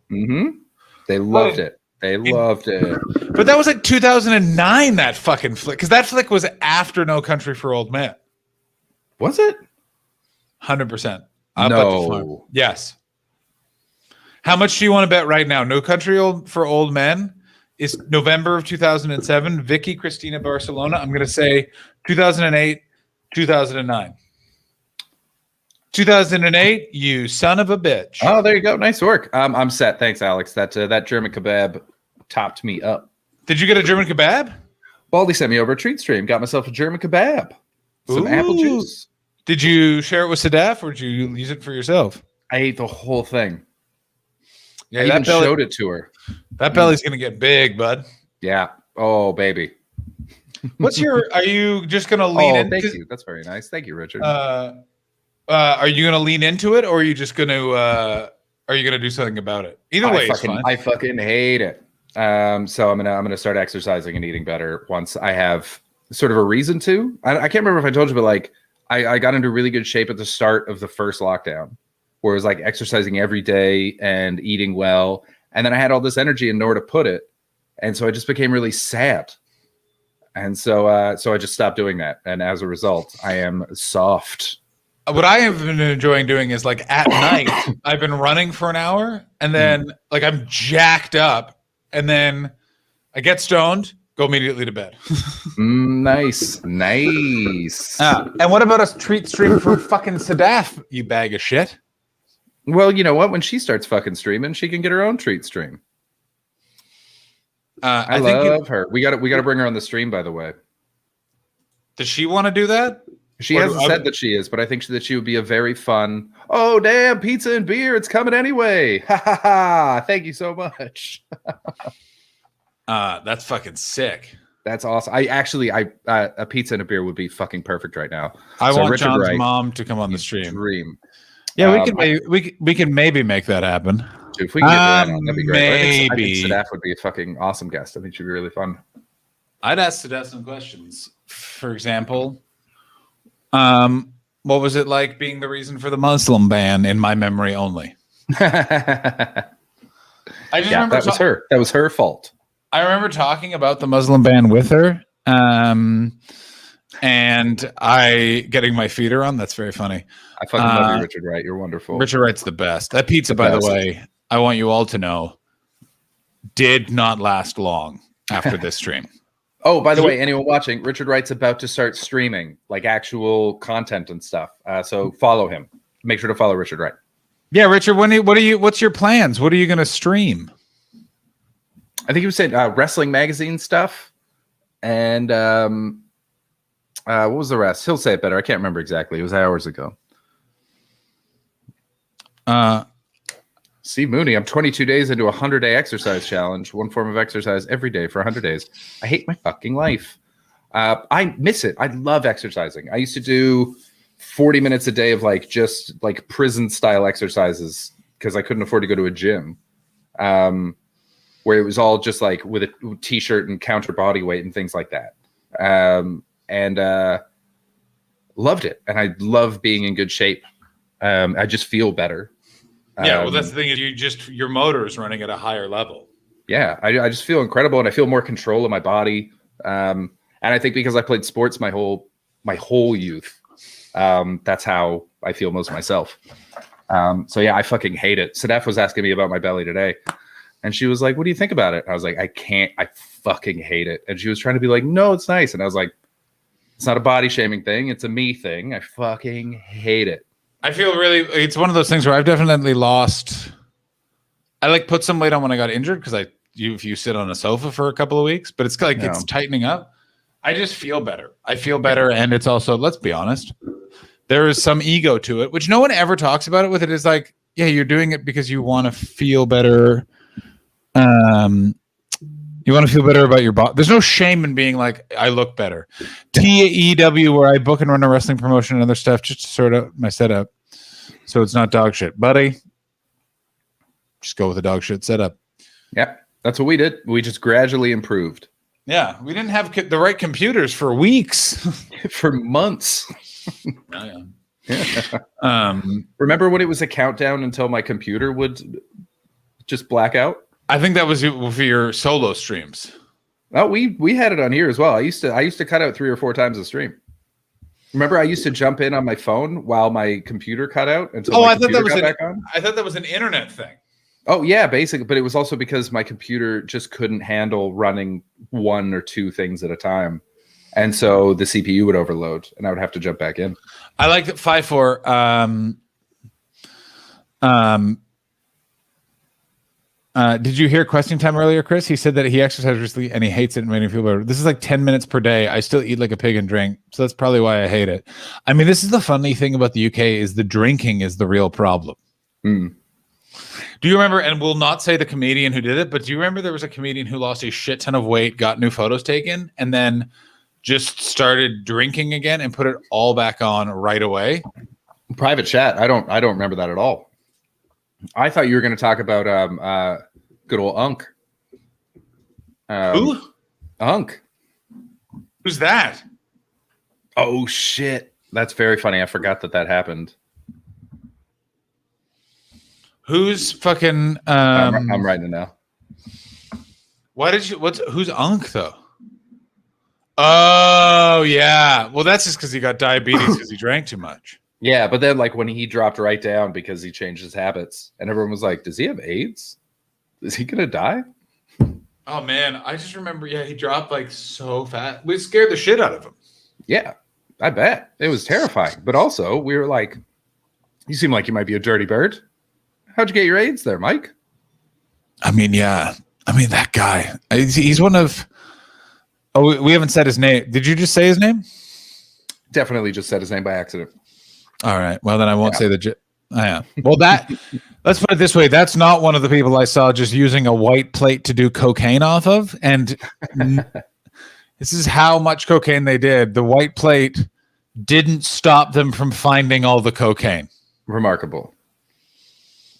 They loved it. They loved it. But that was like 2009, that fucking flick. Because that flick was after No Country for Old Men. Was it? 100%. No. Yes. How much do you want to bet right now? No Country for Old Men is November of 2007. Vicky Cristina Barcelona, I'm going to say 2008, 2009. 2008, you son of a bitch. Oh, there you go. Nice work. I'm set. Thanks, Alex. That German kebab topped me up. Did you get a German kebab? Baldy sent me over a treat stream. Got myself a German kebab. Some apple juice. Did you share it with Sadaf or did you use it for yourself? I ate the whole thing. Yeah, I even showed it to her. That belly's going to get big, bud. Yeah. Oh, baby. Are you just going to lean in? Thank you. That's very nice. Thank you, Richard. Are you going to lean into it, or are you just going to? Are you going to do something about it? Either way, it's fine. I fucking hate it. So I'm gonna start exercising and eating better once I have sort of a reason to. I can't remember if I told you, but like I got into really good shape at the start of the first lockdown, where it was like exercising every day and eating well, and then I had all this energy and nowhere to put it, and so I just became really sad. And so I just stopped doing that, and as a result, I am soft. What I have been enjoying doing is like at night, I've been running for an hour and then like I'm jacked up and then I get stoned, go immediately to bed. Nice. And what about a treat stream for fucking Sadaf, you bag of shit? Well, you know what? When she starts fucking streaming, she can get her own treat stream. I love her. We got to bring her on the stream, by the way. Does she want to do that? She hasn't said that she is, but I think that she would be a very fun. Oh, damn, pizza and beer. It's coming anyway. Ha ha ha. Thank you so much. That's fucking sick. That's awesome. A pizza and a beer would be fucking perfect right now. I want Richard John's mom to come on the stream. Dream. Yeah, we can maybe make that happen. Dude, if we can get that on, that'd be great. Maybe. I think Sadaf would be a fucking awesome guest. I think she'd be really fun. I'd ask Sadaf some questions. For example, what was it like being the reason for the Muslim ban in my memory only? That was her. That was her fault. I remember talking about the Muslim ban with her, and I getting my feeder on. That's very funny. I fucking love you, Richard Wright. You're wonderful. Richard Wright's the best. That pizza, by the way, I want you all to know, did not last long after this stream. Oh, by the way, anyone watching, Richard Wright's about to start streaming like actual content and stuff. So follow him. Make sure to follow Richard Wright. Yeah, Richard. What's your plans? What are you going to stream? I think he was saying wrestling magazine stuff, and what was the rest? He'll say it better. I can't remember exactly. It was hours ago. Steve Mooney, I'm 22 days into a 100-day exercise challenge. One form of exercise every day for 100 days. I hate my fucking life. I miss it. I love exercising. I used to do 40 minutes a day of like just like prison style exercises because I couldn't afford to go to a gym. Where it was all just like with a t-shirt and counter body weight and things like that. And loved it. And I love being in good shape. I just feel better. Yeah, well, that's the thing is your motor is running at a higher level. Yeah, I just feel incredible, and I feel more control of my body. And I think because I played sports my whole youth, that's how I feel most of myself. So yeah, I fucking hate it. Sadaf was asking me about my belly today, and she was like, "What do you think about it?" I was like, I fucking hate it. And she was trying to be like, "No, it's nice." And I was like, "It's not a body shaming thing. It's a me thing. I fucking hate it." I feel it's one of those things where I've definitely lost. I like put some weight on when I got injured because if you sit on a sofa for a couple of weeks, but it's like it's tightening up. I just feel better. I feel better, and it's also, let's be honest, there is some ego to it, which no one ever talks about it with. It is like, yeah, you're doing it because you want to feel better. You want to feel better about your body. There's no shame in being like, I look better. TEW, where I book and run a wrestling promotion and other stuff, just to sort out my setup. So it's not dog shit. Buddy, just go with the dog shit setup. Yep. That's what we did. We just gradually improved. Yeah. We didn't have the right computers for weeks. For months. Oh, yeah. Remember when it was a countdown until my computer would just black out? I think that was for your solo streams. Oh, we had it on here as well. I used to cut out 3 or 4 times a stream. Remember, I used to jump in on my phone while my computer cut out until my computer got back on. I thought that was an internet thing. Oh yeah, basically, but it was also because my computer just couldn't handle running 1 or 2 things at a time, and so the CPU would overload, and I would have to jump back in. I like that 5-4. Did you hear Question Time earlier, Chris? He said that he exercised recently and he hates it and made him feel better. This is like 10 minutes per day. I still eat like a pig and drink, so that's probably why I hate it. I mean, this is the funny thing about the UK is the drinking is the real problem. Mm. Do you remember, and we'll not say the comedian who did it, but do you remember there was a comedian who lost a shit ton of weight, got new photos taken, and then just started drinking again and put it all back on right away? Private chat. I don't remember that at all. I thought you were going to talk about good old Unk. Who? Unk. Who's that? Oh shit, that's very funny. I forgot that happened. Who's fucking? I'm writing it now. Why did you? Who's Unk though? Oh yeah. Well, that's just because he got diabetes because he drank too much. Yeah, but then like when he dropped right down because he changed his habits, and everyone was like, "Does he have AIDS? Is he gonna die?" Oh man, I just remember. Yeah, he dropped like so fast. We scared the shit out of him. Yeah, I bet it was terrifying. But also, we were like, "You seem like you might be a dirty bird. How'd you get your AIDS there, Mike?" I mean, yeah. I mean, that guy. He's one of. Oh, we haven't said his name. Did you just say his name? Definitely just said his name by accident. All right. Well, then I won't say the. Yeah. Well, let's put it this way. That's not one of the people I saw just using a white plate to do cocaine off of. And this is how much cocaine they did. The white plate didn't stop them from finding all the cocaine. Remarkable.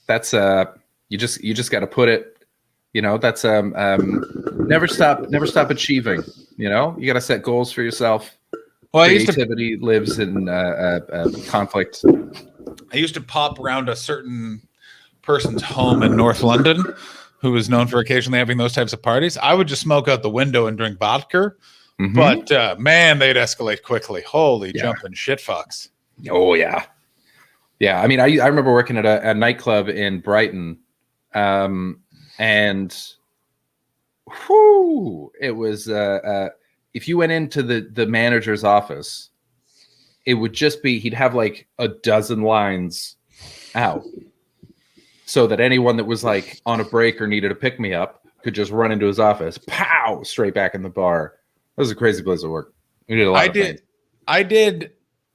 That's you just got to put it. You know, that's never stop achieving. You know, you got to set goals for yourself. Well, creativity lives in conflict. I used to pop around a certain person's home in North London who was known for occasionally having those types of parties. I would just smoke out the window and drink vodka. Mm-hmm. But man, they'd escalate quickly. Holy jumping shit fucks. Oh yeah. Yeah. I mean, I remember working at a nightclub in Brighton. And it was if you went into the manager's office, it would just be he'd have like a dozen lines out so that anyone that was like on a break or needed a pick me up could just run into his office, pow, straight back in the bar. It was a crazy place to work. We did a lot. I did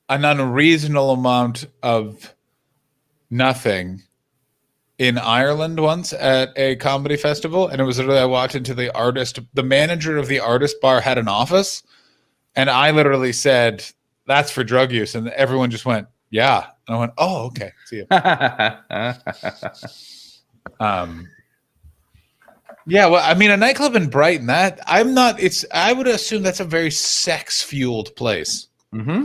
an unreasonable amount of nothing in Ireland once at a comedy festival, and it was literally I walked into the manager of the artist bar had an office, and I literally said, "That's for drug use," and everyone just went, "Yeah," and I went, "Oh, okay, see you." Yeah, well, I mean, a nightclub in Brighton. I would assume that's a very sex-fueled place. Mm-hmm.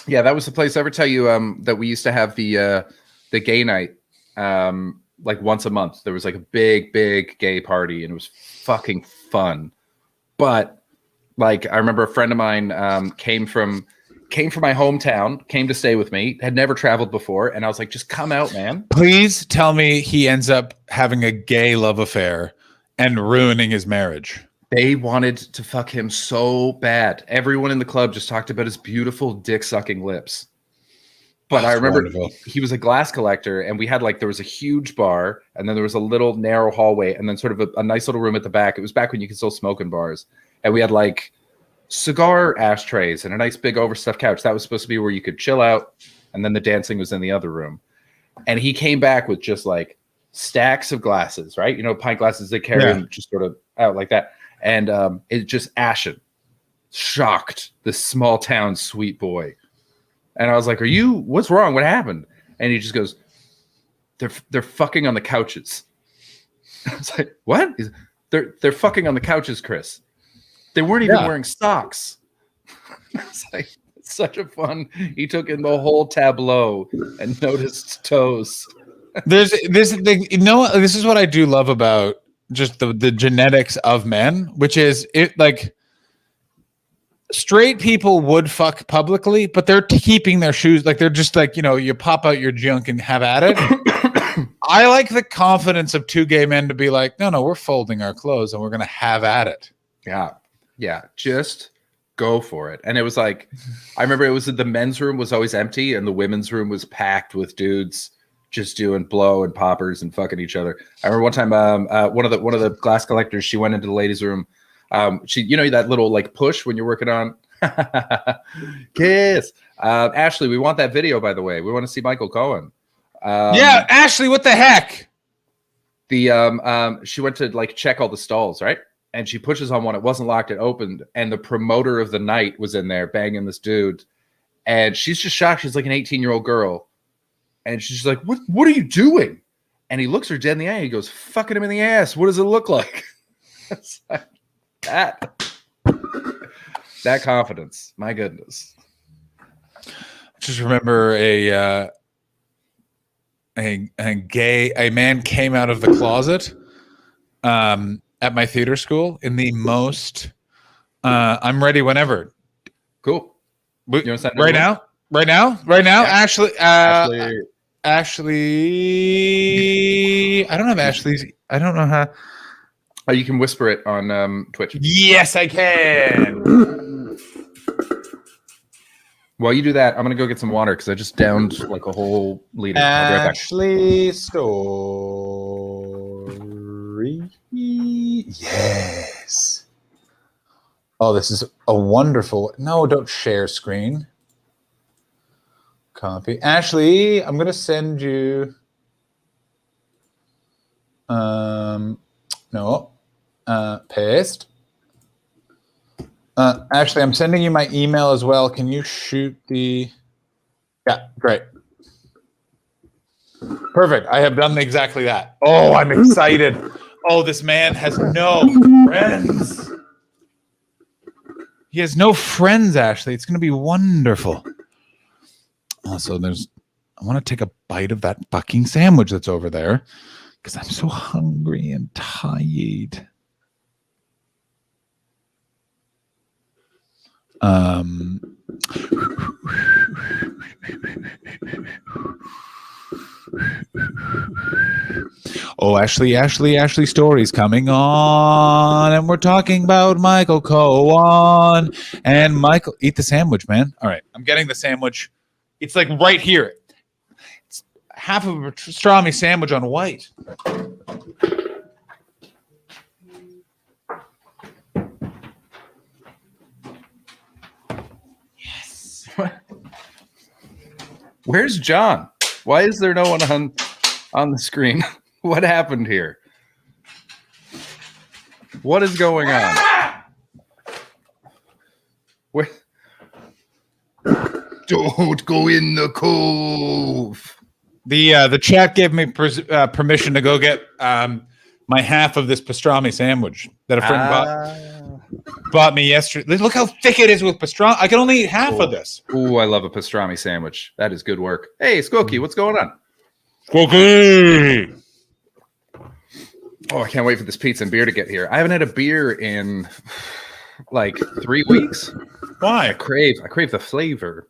Yeah, that was the place. I ever tell you that we used to have the gay night. Like once a month there was like a big gay party and it was fucking fun. But like I remember a friend of mine came from my hometown, came to stay with me, had never traveled before, and I was like, just come out, man. Please tell me he ends up having a gay love affair and ruining his marriage. They wanted to fuck him so bad. Everyone in the club just talked about his beautiful dick sucking lips. But I remember he was a glass collector, and we had there was a huge bar, and then there was a little narrow hallway, and then sort of a nice little room at the back. It was back when you could still smoke in bars. And we had cigar ashtrays and a nice big overstuffed couch. That was supposed to be where you could chill out, and then the dancing was in the other room. And he came back with just stacks of glasses, right? You know, pint glasses they carry them just sort of out like that. And it just ashen. Shocked this small town sweet boy. And I was like, what's wrong? What happened? And he just goes, they're fucking on the couches. I was like, what? They're fucking on the couches, Chris. They weren't even wearing socks. I was like, Such a fun. He took in the whole tableau and noticed toes. There's this thing, this is what I do love about just the genetics of men, which is it like straight people would fuck publicly, but they're keeping their shoes, like they're just like, you pop out your junk and have at it. I like the confidence of two gay men to be like, no, we're folding our clothes and we're gonna have at it. Yeah, just go for it. And it was like, I remember it was the men's room was always empty and the women's room was packed with dudes just doing blow and poppers and fucking each other. I remember one time, one of the glass collectors, she went into the ladies' room. She, that little like push when you're working on kiss. Ashley, we want that video, by the way. We want to see Michael Cohen. Yeah, Ashley, what the heck? She went to like check all the stalls, right? And she pushes on one. It wasn't locked. It opened, and the promoter of the night was in there banging this dude. And she's just shocked. She's like an 18-year-old girl, and she's like, "What are you doing?" And he looks her dead in the eye. He goes, "Fucking him in the ass. What does it look like?" It's like that confidence. My goodness. Just remember a man came out of the closet at my theater school in the most I'm ready whenever. Cool. You want to send right now? Yeah. Ashley. I don't have Ashley's. I don't know how. Oh, you can whisper it on Twitch. Yes, I can. While you do that, I'm gonna go get some water because I just downed like a whole liter. Ashley Story. Yes. Oh, this is a wonderful. No, don't share screen. Copy. Ashley, I'm gonna send you. No. Paste. Ashley, I'm sending you my email as well. Can you shoot the... Yeah, great. Perfect. I have done exactly that. Oh, I'm excited. Oh, this man has no friends. He has no friends, Ashley. It's going to be wonderful. Also, I want to take a bite of that fucking sandwich that's over there because I'm so hungry and tired. Oh, Ashley Story's coming on, and we're talking about Michael Cohen. And Michael, eat the sandwich, man. All right, I'm getting the sandwich. It's like right here. It's half of a pastrami sandwich on white. Yes. Where's John? Why is there no one on the screen? What happened here? What is going on? Where? Don't go in the cove. The chat gave me permission to go get my half of this pastrami sandwich that a friend bought me yesterday. Look how thick it is with pastrami. I can only eat half of this. Ooh, I love a pastrami sandwich. That is good work. Hey, Skokie, what's going on? Skokie! Oh, I can't wait for this pizza and beer to get here. I haven't had a beer in like 3 weeks. Why? I crave the flavor.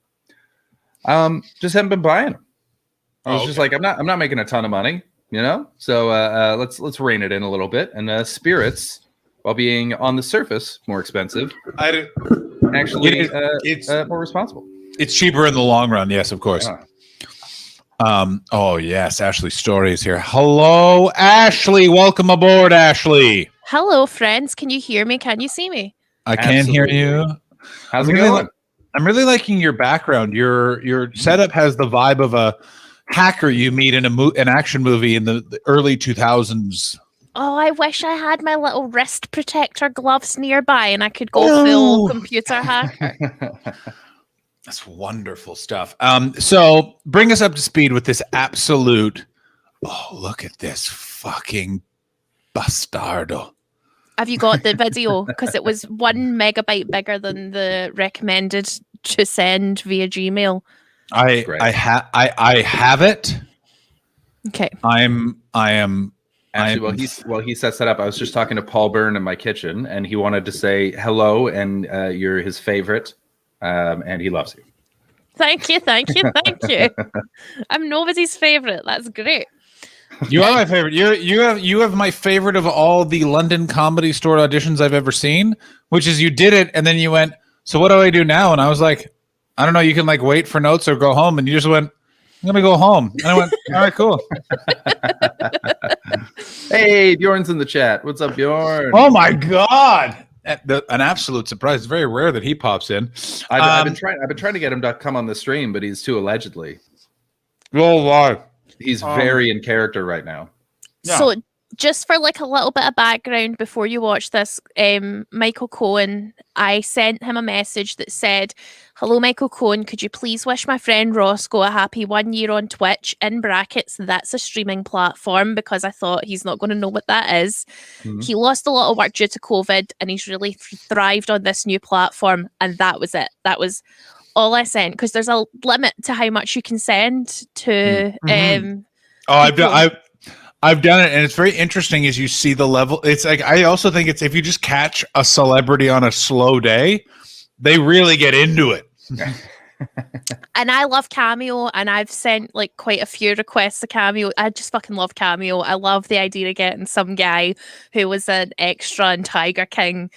Just haven't been buying them. I was just like, I'm not making a ton of money, So let's rein it in a little bit. And spirits, while being on the surface more expensive, actually it's more responsible. It's cheaper in the long run, yes, of course. Yeah. Oh yes, Ashley Story is here. Hello, Ashley. Welcome aboard, Ashley. Hello, friends. Can you hear me? Can you see me? I can hear you. How's it going? I'm really liking your background. Your setup has the vibe of a hacker you meet in an action movie in the early 2000s. Oh, I wish I had my little wrist protector gloves nearby and I could go full computer hacker. That's wonderful stuff. So bring us up to speed with this absolute. Oh, look at this fucking bastardo. Have you got the video? Because it was 1 megabyte bigger than the recommended to send via Gmail. Great. I have it. Okay. I am. Actually, while he sets that up, I was just talking to Paul Byrne in my kitchen, and he wanted to say hello, and you're his favorite, and he loves you. Thank you. I'm nobody's favorite. That's great. You are my favorite. You have my favorite of all the London Comedy Store auditions I've ever seen, which is you did it and then you went, so what do I do now? And I was like, I don't know. You can like wait for notes or go home. And you just went, I'm going to go home. And I went, all right, cool. Hey, Bjorn's in the chat. What's up, Bjorn? Oh my God. An absolute surprise. It's very rare that he pops in. I've been trying to get him to come on the stream, but he's too allegedly. Oh, why? He's very in character right now. Yeah. So just for like a little bit of background before you watch this, Michael Cohen, I sent him a message that said, hello, Michael Cohen, could you please wish my friend Roscoe a happy 1 year on Twitch, in brackets, that's a streaming platform, because I thought he's not going to know what that is. Mhm. He lost a lot of work due to COVID and he's really thrived on this new platform. And that was it. That was all I sent, because there's a limit to how much you can send to I've done it, and it's very interesting as you see the level. It's like, I also think it's, if you just catch a celebrity on a slow day, they really get into it. And I love Cameo, and I've sent like quite a few requests to Cameo. I just fucking love Cameo. I love the idea of getting some guy who was an extra in Tiger King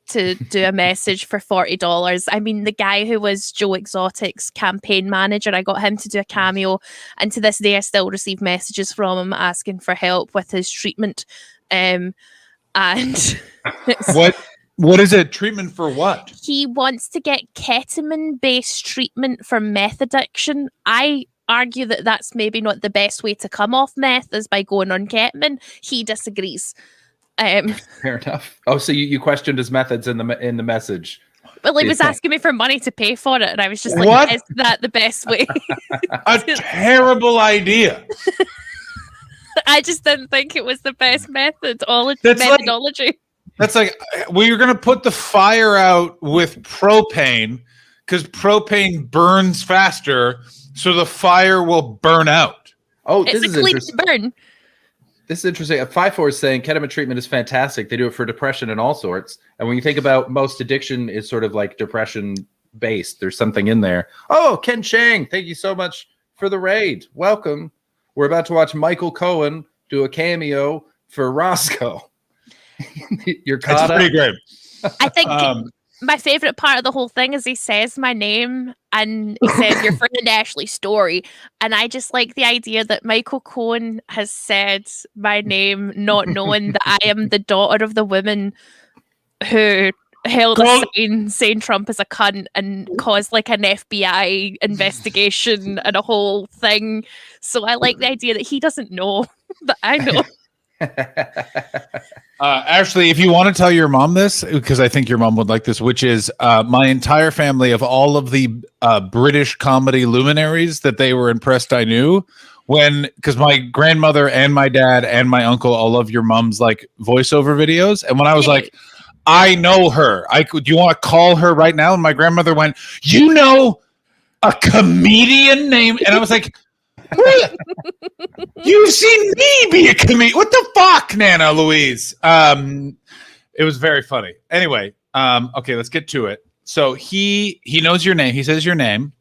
to do a message for $40. I mean, the guy who was Joe Exotic's campaign manager, I got him to do a cameo, and to this day I still receive messages from him asking for help with his treatment. And What is it? Treatment for what? he wants to get ketamine-based treatment for meth addiction. I argue that that's maybe not the best way to come off meth, is by going on ketamine. He disagrees. Fair enough. Oh, so you questioned his methods in the message. Well, he was Yeah. asking me for money to pay for it, and I was just like, What? is that the best way? A terrible idea. I just didn't think it was the best That's like- methodology. That's like, we're going to put the fire out with propane because propane burns faster, so the fire will burn out. Oh, It's this a is clean interesting. burn. This is interesting. 5-4 is saying ketamine treatment is fantastic. They do it for depression and all sorts. And when you think about most addiction is sort of like depression based, there's something in there. Oh, Ken Chang, thank you so much for the raid. Welcome. We're about to watch Michael Cohen do a cameo for Roscoe. You're It's caught up. pretty great. I think Um, my favorite part of the whole thing is he says my name and he says your friend Ashley Story, and I just like the idea that Michael Cohen has said my name, not knowing that I am the daughter of the woman who held a Well- sign saying Trump is a cunt and caused like an FBI investigation and a whole thing. So I like the idea that he doesn't know that I know. Ashley, if you want to tell your mom this, because I think your mom would like this, which is my entire family of all of the British comedy luminaries that they were impressed I knew, because my grandmother and my dad and my uncle all love your mom's like voiceover videos. And when I was like, I know her, do you want to call her right now? And my grandmother went, you know, a comedian named, and I was like, wait, you've seen me be a comedian. What the fuck, Nana Louise? It was very funny. Anyway, okay, let's get to it. So he knows your name. He says your name.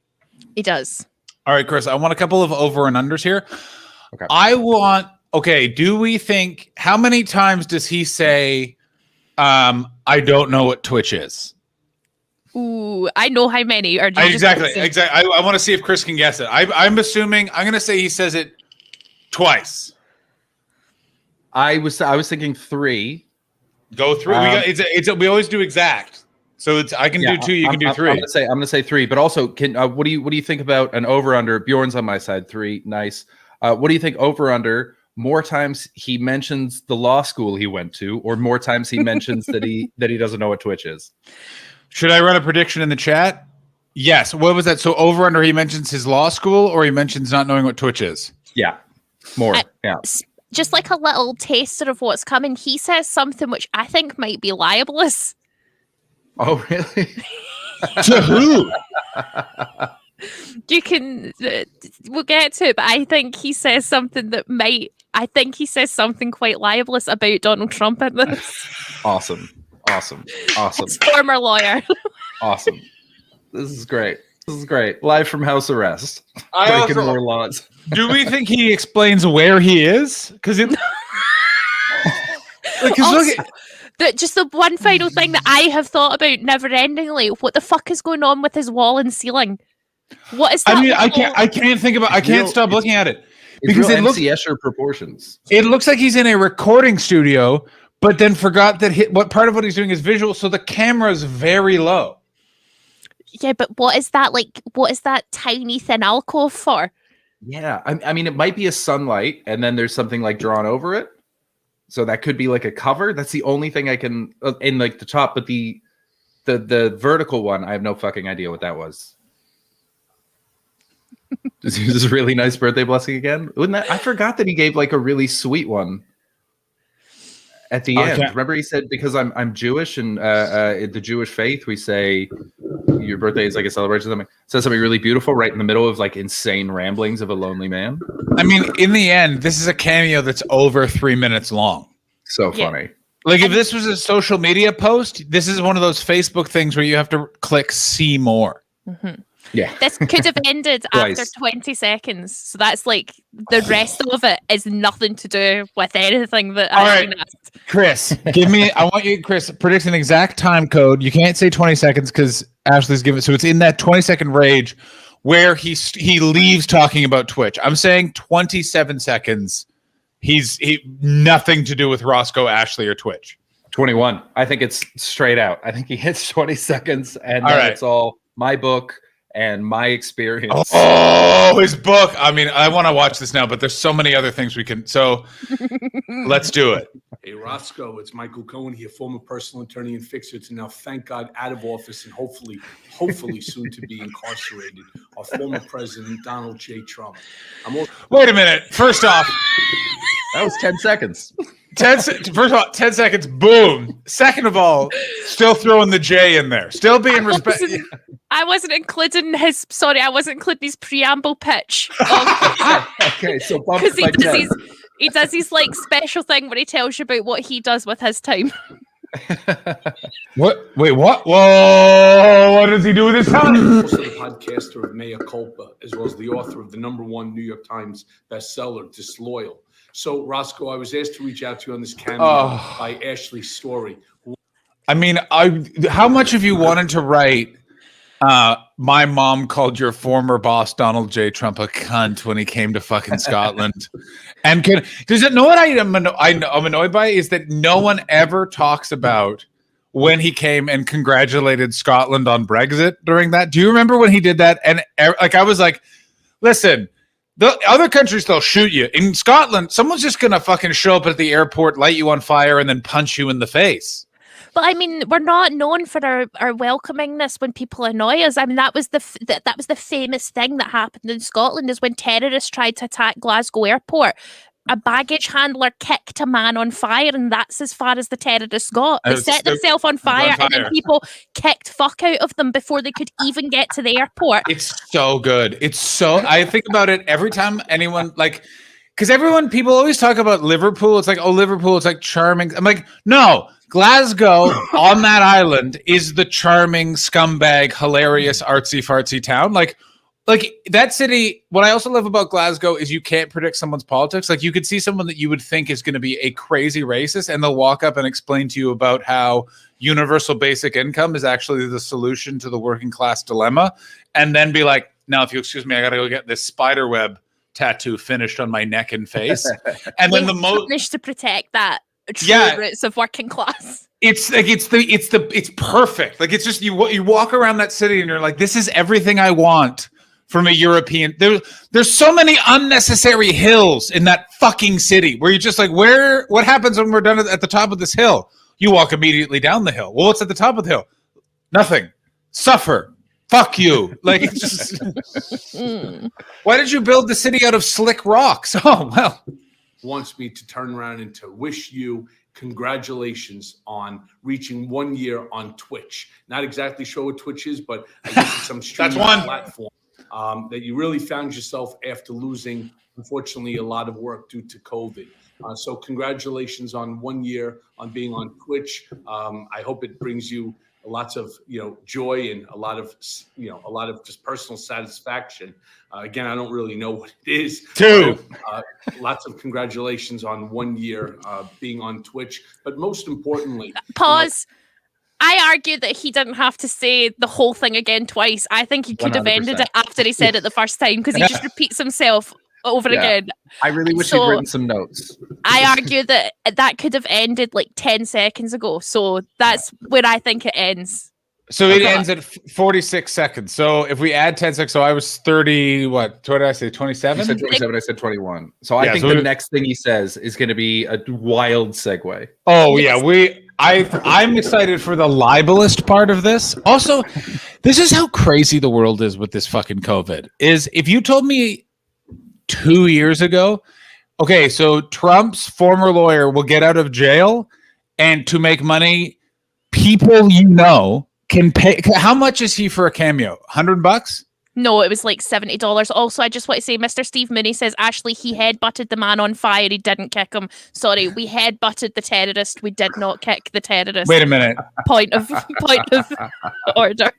He does. All right, Chris, I want a couple of over and unders here. Okay. Do we think, how many times does he say, I don't know what Twitch is? Ooh, I know how many. Or do you just Exactly. say- I want to see if Chris can guess it. I'm assuming, I'm going to say he says it twice. I was thinking 3. Go through. We always do exact. So I can do 2. You can do 3. I'm gonna say 3. But also, what do you think about an over under? Bjorn's on my side. 3, nice. What do you think over under? More times he mentions the law school he went to, or more times he mentions that he doesn't know what Twitch is. Should I run a prediction in the chat? Yes. What was that? So over under, he mentions his law school, or he mentions not knowing what Twitch is. Yeah, more. Yeah. Just like a little taster of what's coming, he says something which I think might be libelous. Oh, really? To who? You can. We'll get to it, but I think he says something that might. I think he says something quite libelous about Donald Trump in this. Awesome. His former lawyer. Awesome. This is great. Live from house arrest. I Breaking also- more laws. Do we think he explains where he is? Because it. Also, just the one final thing that I have thought about never-endingly: what the fuck is going on with his wall and ceiling? What is that? I mean, I can't think about. I can't stop looking at it because It's it looks. MC Escher proportions. It looks like he's in a recording studio, but then forgot that what part of what he's doing is visual, so the camera's very low. Yeah, but what is that like? What is that tiny thin alcove for? Yeah, I mean, it might be a sunlight, and then there's something like drawn over it. So that could be like a cover. That's the only thing I can in like the top, but the vertical one, I have no fucking idea what that was. This is a really nice birthday blessing again. Wouldn't that? I forgot that he gave like a really sweet one at the end. Remember, he said because I'm Jewish and the Jewish faith, we say your birthday is like a celebration. Something says something really beautiful right in the middle of like insane ramblings of a lonely man. I mean, in the end, this is a cameo that's over 3 minutes long. So Yeah. funny. Like if this was a social media post, this is one of those Facebook things where you have to click see more. Yeah. This could have ended after Twice. 20 seconds. So that's like the rest of it is nothing to do with anything that All I've right. been asked. Chris, I want you, Chris, predict an exact time code. You can't say 20 seconds because Ashley's given. So it's in that 20-second range where he leaves talking about Twitch. I'm saying 27 seconds. He nothing to do with Roscoe, Ashley, or Twitch. 21. I think it's straight out. I think he hits 20 seconds and All then right. it's all my book and my experience. Oh, his book. I mean, I want to watch this now, but there's so many other things we can. So let's do it. Hey, Roscoe, it's Michael Cohen here, former personal attorney and fixer to now, thank God, out of office and hopefully soon to be incarcerated, our former president, Donald J. Trump. I'm also Wait a minute. First off, That was 10 seconds. 10 seconds. Boom. Second of all, still throwing the J in there. Still being respect. I wasn't including his preamble pitch. Okay, so bump Because it by 10. he does his like special thing where he tells you about what he does with his time. What? Wait, what? Whoa! What does he do with his time? also the podcaster of Mea Culpa, as well as the author of the #1 New York Times bestseller, Disloyal. So, Roscoe, I was asked to reach out to you on this cameo by Ashley Story. I mean, how much have you wanted to write? My mom called your former boss Donald J. Trump a cunt when he came to fucking Scotland. And does it know what I'm annoyed by is that no one ever talks about when he came and congratulated Scotland on Brexit during that. Do you remember when he did that? And like I was like, listen, the other countries they'll shoot you. In Scotland, someone's just gonna fucking show up at the airport, light you on fire, and then punch you in the face. But I mean, we're not known for our welcomingness when people annoy us. I mean, that was that was the famous thing that happened in Scotland is when terrorists tried to attack Glasgow Airport. A baggage handler kicked a man on fire, and that's as far as the terrorists got. They set themselves on fire, and then people kicked fuck out of them before they could even get to the airport. It's so good. It's so. I think about it every time anyone like, because people always talk about Liverpool. It's like, oh, Liverpool, it's like charming. I'm like, no, Glasgow on that island is the charming, scumbag, hilarious, artsy fartsy town. Like that city. What I also love about Glasgow is you can't predict someone's politics. Like you could see someone that you would think is going to be a crazy racist, and they'll walk up and explain to you about how universal basic income is actually the solution to the working class dilemma, and then be like, now, if you excuse me, I got to go get this spider web tattoo finished on my neck and face. And then managed to protect that true roots of working class. It's like it's perfect. Like it's just you walk around that city and you're like, this is everything I want from a European. There's so many unnecessary hills in that fucking city where you're just like, what happens when we're done at the top of this hill? You walk immediately down the hill. Well, what's at the top of the hill? Nothing. Suffer. Fuck you. Like it's just why did you build the city out of slick rocks? Oh well. Wants me to turn around and to wish you congratulations on reaching 1 year on Twitch. Not exactly sure what Twitch is, but I guess it's some streaming platform that you really found yourself after losing, unfortunately, a lot of work due to COVID. So congratulations on 1 year on being on Twitch. I hope it brings you lots of joy and a lot of just personal satisfaction. Again, I don't really know what it is. Lots of congratulations on 1 year being on Twitch, but most importantly, pause. I argue that he didn't have to say the whole thing again twice. I think he could have ended 100%. it after he said it the first time, because he just repeats himself over again. I really wish he'd written some notes. I argue that that could have ended like 10 seconds ago. So that's where I think it ends. So it ends at 46 seconds. So if we add 10 seconds, so I was 30, what did I say, 27? You said 27, I said 21. So I think the next thing he says is going to be a wild segue. Oh, yeah. I'm excited for the libelist part of this. Also, this is how crazy the world is with this fucking COVID. Is if you told me 2 years ago, okay, so Trump's former lawyer will get out of jail, and to make money, people can pay. How much is he for a cameo? $100? No, it was like $70. Also, I just want to say, Mr. Steve Mooney says, Ashley, he headbutted the man on fire. He didn't kick him. Sorry, we headbutted the terrorist. We did not kick the terrorist. Wait a minute. Point of order.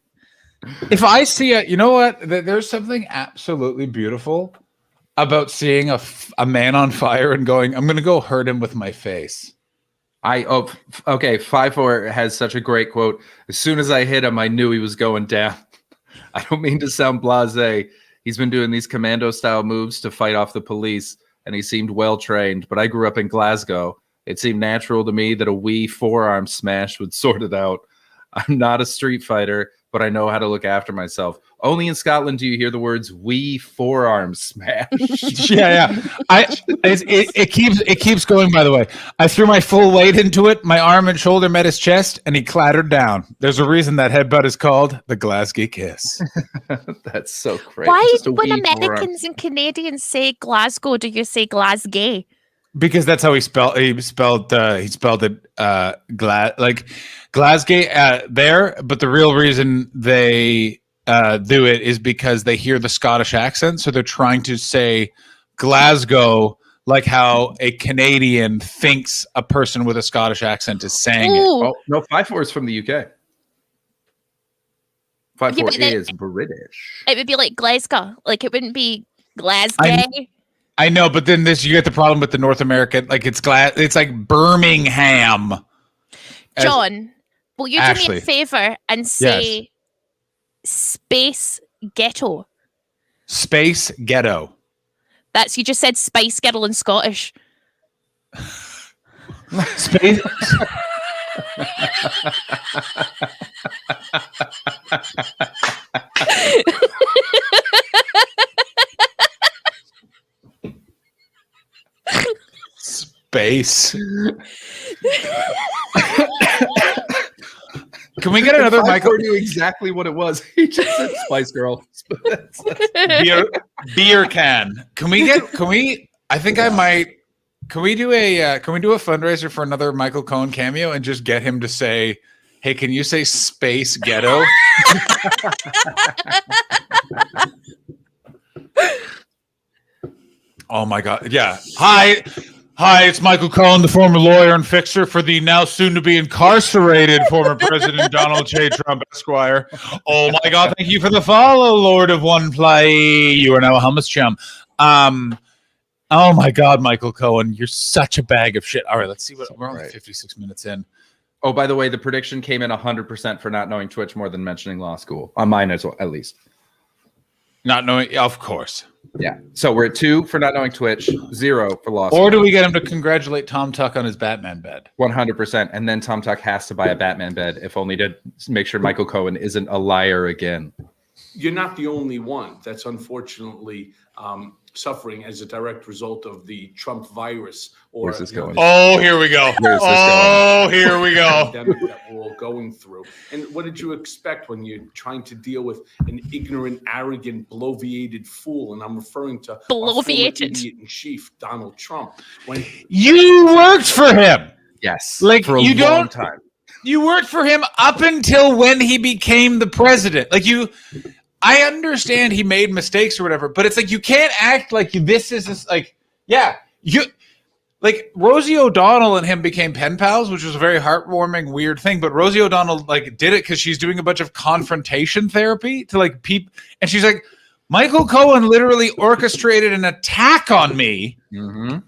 If I see you know what? There's something absolutely beautiful about seeing a man on fire and going, I'm going to go hurt him with my face. Okay, 5-4 has such a great quote. As soon as I hit him, I knew he was going down. I don't mean to sound blasé. He's been doing these commando-style moves to fight off the police, and he seemed well-trained. But I grew up in Glasgow. It seemed natural to me that a wee forearm smash would sort it out. I'm not a street fighter, but I know how to look after myself. Only in Scotland do you hear the words "wee forearm smash." yeah. It keeps going. By the way, I threw my full weight into it. My arm and shoulder met his chest, and he clattered down. There's a reason that headbutt is called the Glasgow kiss. That's so crazy. Why, when Americans and Canadians say Glasgow, do you say Glasgow? Because that's how he spelled it like Glasgow there, but the real reason they do it is because they hear the Scottish accent, so they're trying to say Glasgow like how a Canadian thinks a person with a Scottish accent is saying it. Oh, no, 5-4 is from the UK. 5-4 is British. It would be like Glasgow. Like, it wouldn't be Glasgow. I know, but then you get the problem with the North American, like it's like Birmingham. John, will you do me a favor and say Yes. Space Ghetto? Space Ghetto. You just said Spice Girl in Scottish. Space. Space. Can we get another Michael? Knew exactly what it was. He just said Spice Girl. beer can. Can we? I think I might. Can we do a fundraiser for another Michael Cohen cameo and just get him to say, "Hey, can you say Space Ghetto?" Oh my God! Yeah. Hi, it's Michael Cohen, the former lawyer and fixer for the now soon-to-be incarcerated former President Donald J. Trump, Esquire. Oh my God, thank you for the follow, Lord of One Play. You are now a hummus chum. Oh my God, Michael Cohen, you're such a bag of shit. All right, let's see what we're only 56 minutes in. Oh, by the way, the prediction came in 100% for not knowing Twitch more than mentioning law school. On mine as well, at least. Not knowing, of course. Yeah. So we're at 2 for not knowing Twitch, 0 for law school. Or do we get him to congratulate Tom Tuck on his Batman bed? 100%. And then Tom Tuck has to buy a Batman bed, if only to make sure Michael Cohen isn't a liar again. You're not the only one that's unfortunately suffering as a direct result of the Trump virus. Or, Where's this going? Oh, here we go. Here we go. Pandemic that we're all going through. And what did you expect when you're trying to deal with an ignorant, arrogant, bloviated fool? And I'm referring to bloviated idiot in chief, Donald Trump. When you worked for him. Yes, Like, for a you long don't- time. You worked for him up until when he became the president. Like I understand he made mistakes or whatever, but it's like you can't act like this is like, yeah, you like Rosie O'Donnell and him became pen pals, which was a very heartwarming, weird thing. But Rosie O'Donnell like did it because she's doing a bunch of confrontation therapy to like and she's like, Michael Cohen literally orchestrated an attack on me. Mm-hmm.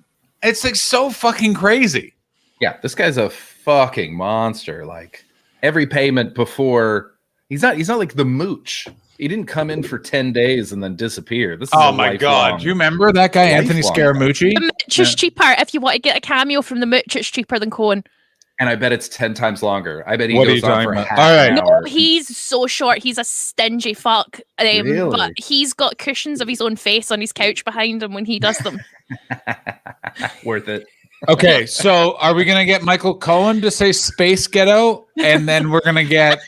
It's like so fucking crazy. Yeah, this guy's a fucking monster. Like every payment before, he's not like the mooch. He didn't come in for 10 days and then disappear. This is Oh a my god! lifelong- Do you remember that guy, Anthony lifelong- Scaramucci? The Mooch is cheaper. If you want to get a cameo from the Mooch, it's cheaper than Cohen. And I bet it's 10 times longer. I bet he What are you goes on talking for about? half All right. an No, hour. he's so short. He's a stingy fuck. Really? But he's got cushions of his own face on his couch behind him when he does them. Worth it. Okay, so are we gonna get Michael Cohen to say Space Ghetto, and then we're gonna get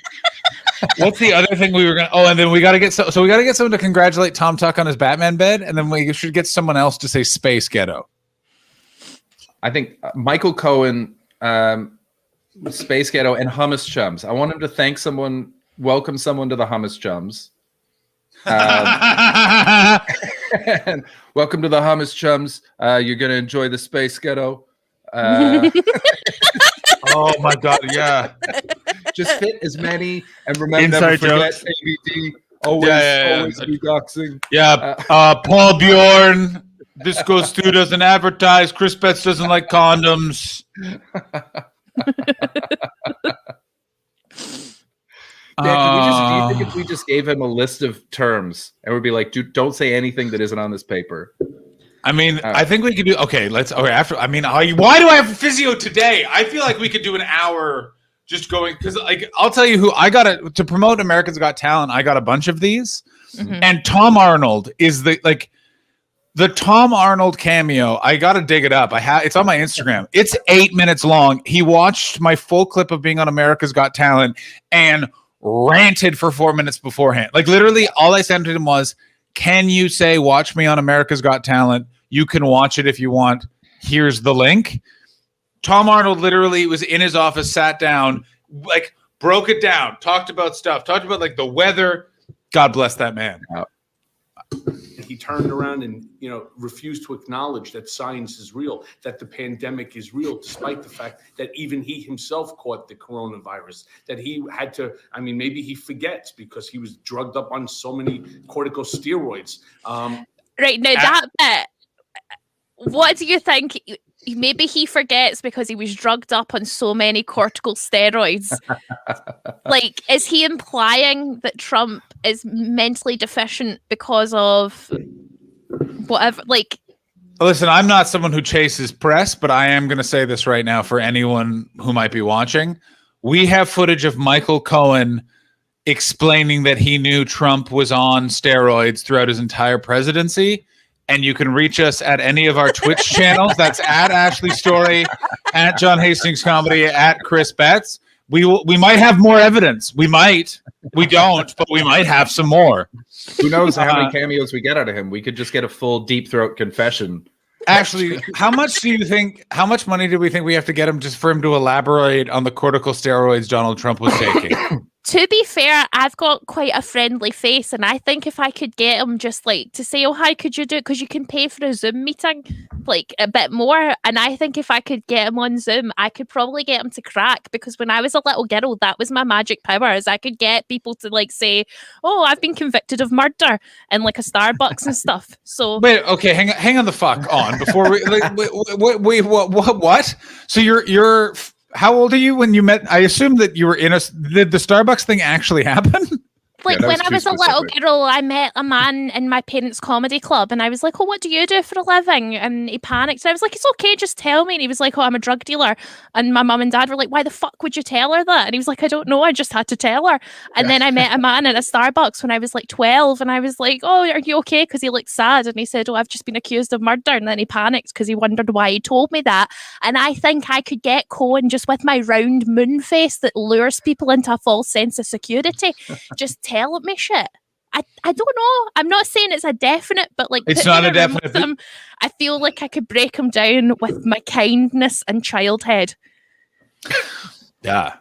what's the other thing we were gonna? Oh, and then we gotta get so we gotta get someone to congratulate Tom Tuck on his Batman bed, and then we should get someone else to say Space Ghetto. I think Michael Cohen, Space Ghetto, and Hummus Chums. I want him to thank someone, welcome someone to the Hummus Chums. And welcome to the Hummus Chums. You're gonna enjoy the Space Ghetto. Oh my god, yeah. Just fit as many and remember Inside never forget jokes. ABD. Always, Yeah. always be doxing. Yeah, Paul Bjorn. Disco Stu doesn't advertise. Chris Betts doesn't like condoms. Dan, do you think if we just gave him a list of terms and we'd be like, dude, don't say anything that isn't on this paper? I mean, I think we could do. Okay, let's. Okay, after. I mean, why do I have physio today? I feel like we could do an hour just going because, like, I'll tell you who I got to promote America's Got Talent. I got a bunch of these, and Tom Arnold is the Tom Arnold cameo. I got to dig it up. It's on my Instagram. It's 8 minutes long. He watched my full clip of being on America's Got Talent and ranted for 4 minutes beforehand. Like literally, all I sent to him was, "Can you say watch me on America's Got Talent? You can watch it if you want. Here's the link." Tom Arnold literally was in his office, sat down, like broke it down, talked about stuff, talked about like the weather. God bless that man. He turned around and, refused to acknowledge that science is real, that the pandemic is real, despite the fact that even he himself caught the coronavirus, that he had to, maybe he forgets because he was drugged up on so many corticosteroids. Right, now that bit, what do you think? Maybe he forgets because he was drugged up on so many cortical steroids. Like, is he implying that Trump is mentally deficient because of whatever? Like, Listen, I'm not someone who chases press, but I am going to say this right now for anyone who might be watching. We have footage of Michael Cohen explaining that he knew Trump was on steroids throughout his entire presidency. And you can reach us at any of our Twitch channels. That's at Ashley Story, at John Hastings Comedy, at Chris Betts. We might have more evidence. We might. We don't, but we might have some more. Who knows how many cameos we get out of him? We could just get a full deep throat confession. Ashley, how much money do we think we have to get him just for him to elaborate on the corticosteroids Donald Trump was taking? to be fair, I've got quite a friendly face, and I think if I could get him just like to say, "Oh, hi, could you do it?" Because you can pay for a Zoom meeting like a bit more. And I think if I could get him on Zoom, I could probably get him to crack. Because when I was a little girl, that was my magic power, is I could get people to like say, "Oh, I've been convicted of murder," and like a Starbucks and stuff. So Wait, okay, hang on the fuck on before we like, wait, what? So you're how old are you when you met? I assume that you were did the Starbucks thing actually happen? like that when was I too was a little specific. girl, I met a man in my parents' comedy club, and I was like, "Oh, what do you do for a living?" And he panicked. And I was like, "It's okay, just tell me." And he was like, "Oh, I'm a drug dealer." And my mum and dad were like, "Why the fuck would you tell her that?" And he was like, "I don't know, I just had to tell her." And then I met a man at a Starbucks when I was like 12, and I was like, "Oh, are you okay?" Because he looked sad, and he said, "Oh, I've just been accused of murder." And then he panicked because he wondered why he told me that. And I think I could get Cohen just with my round moon face that lures people into a false sense of security, just telling me shit. I don't know. I'm not saying it's a definite, but like It's put me not in a room definite, with him, I feel like I could break him down with my kindness and childhood. Yeah.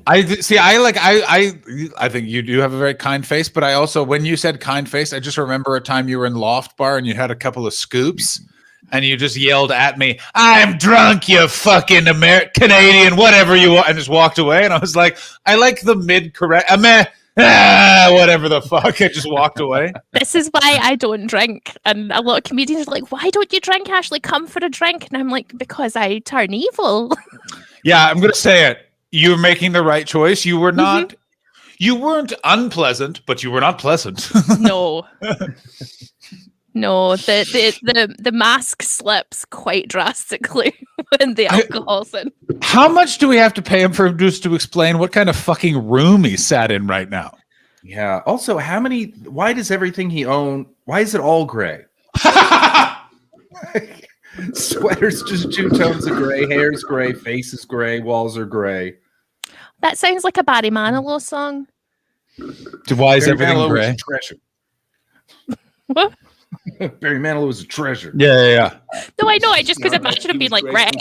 I think you do have a very kind face, but I also, when you said kind face, I just remember a time you were in Loft Bar and you had a couple of scoops and you just yelled at me, "I'm drunk, you fucking Canadian, whatever you want," and just walked away. And I was like, I like the mid-correct, whatever the fuck. I just walked away. This is why I don't drink. And a lot of comedians are like, "Why don't you drink, Ashley? Come for a drink." And I'm like, because I turn evil. Yeah, I'm going to say it. You're making the right choice. You were not, you weren't unpleasant, but you were not pleasant. No. No, the mask slips quite drastically when the alcohol's in. How much do we have to pay him for just to explain what kind of fucking room he sat in right now? Yeah. Also, why does everything he own, why is it all gray? Sweater's just 2 tones of gray, hair's gray, face is gray, walls are gray. That sounds like a Barry Manilow song. Why is Barry everything Manilow gray? was a treasure. What? Barry Manilow was a treasure. Yeah. No, I know. I just could imagine him being like, right.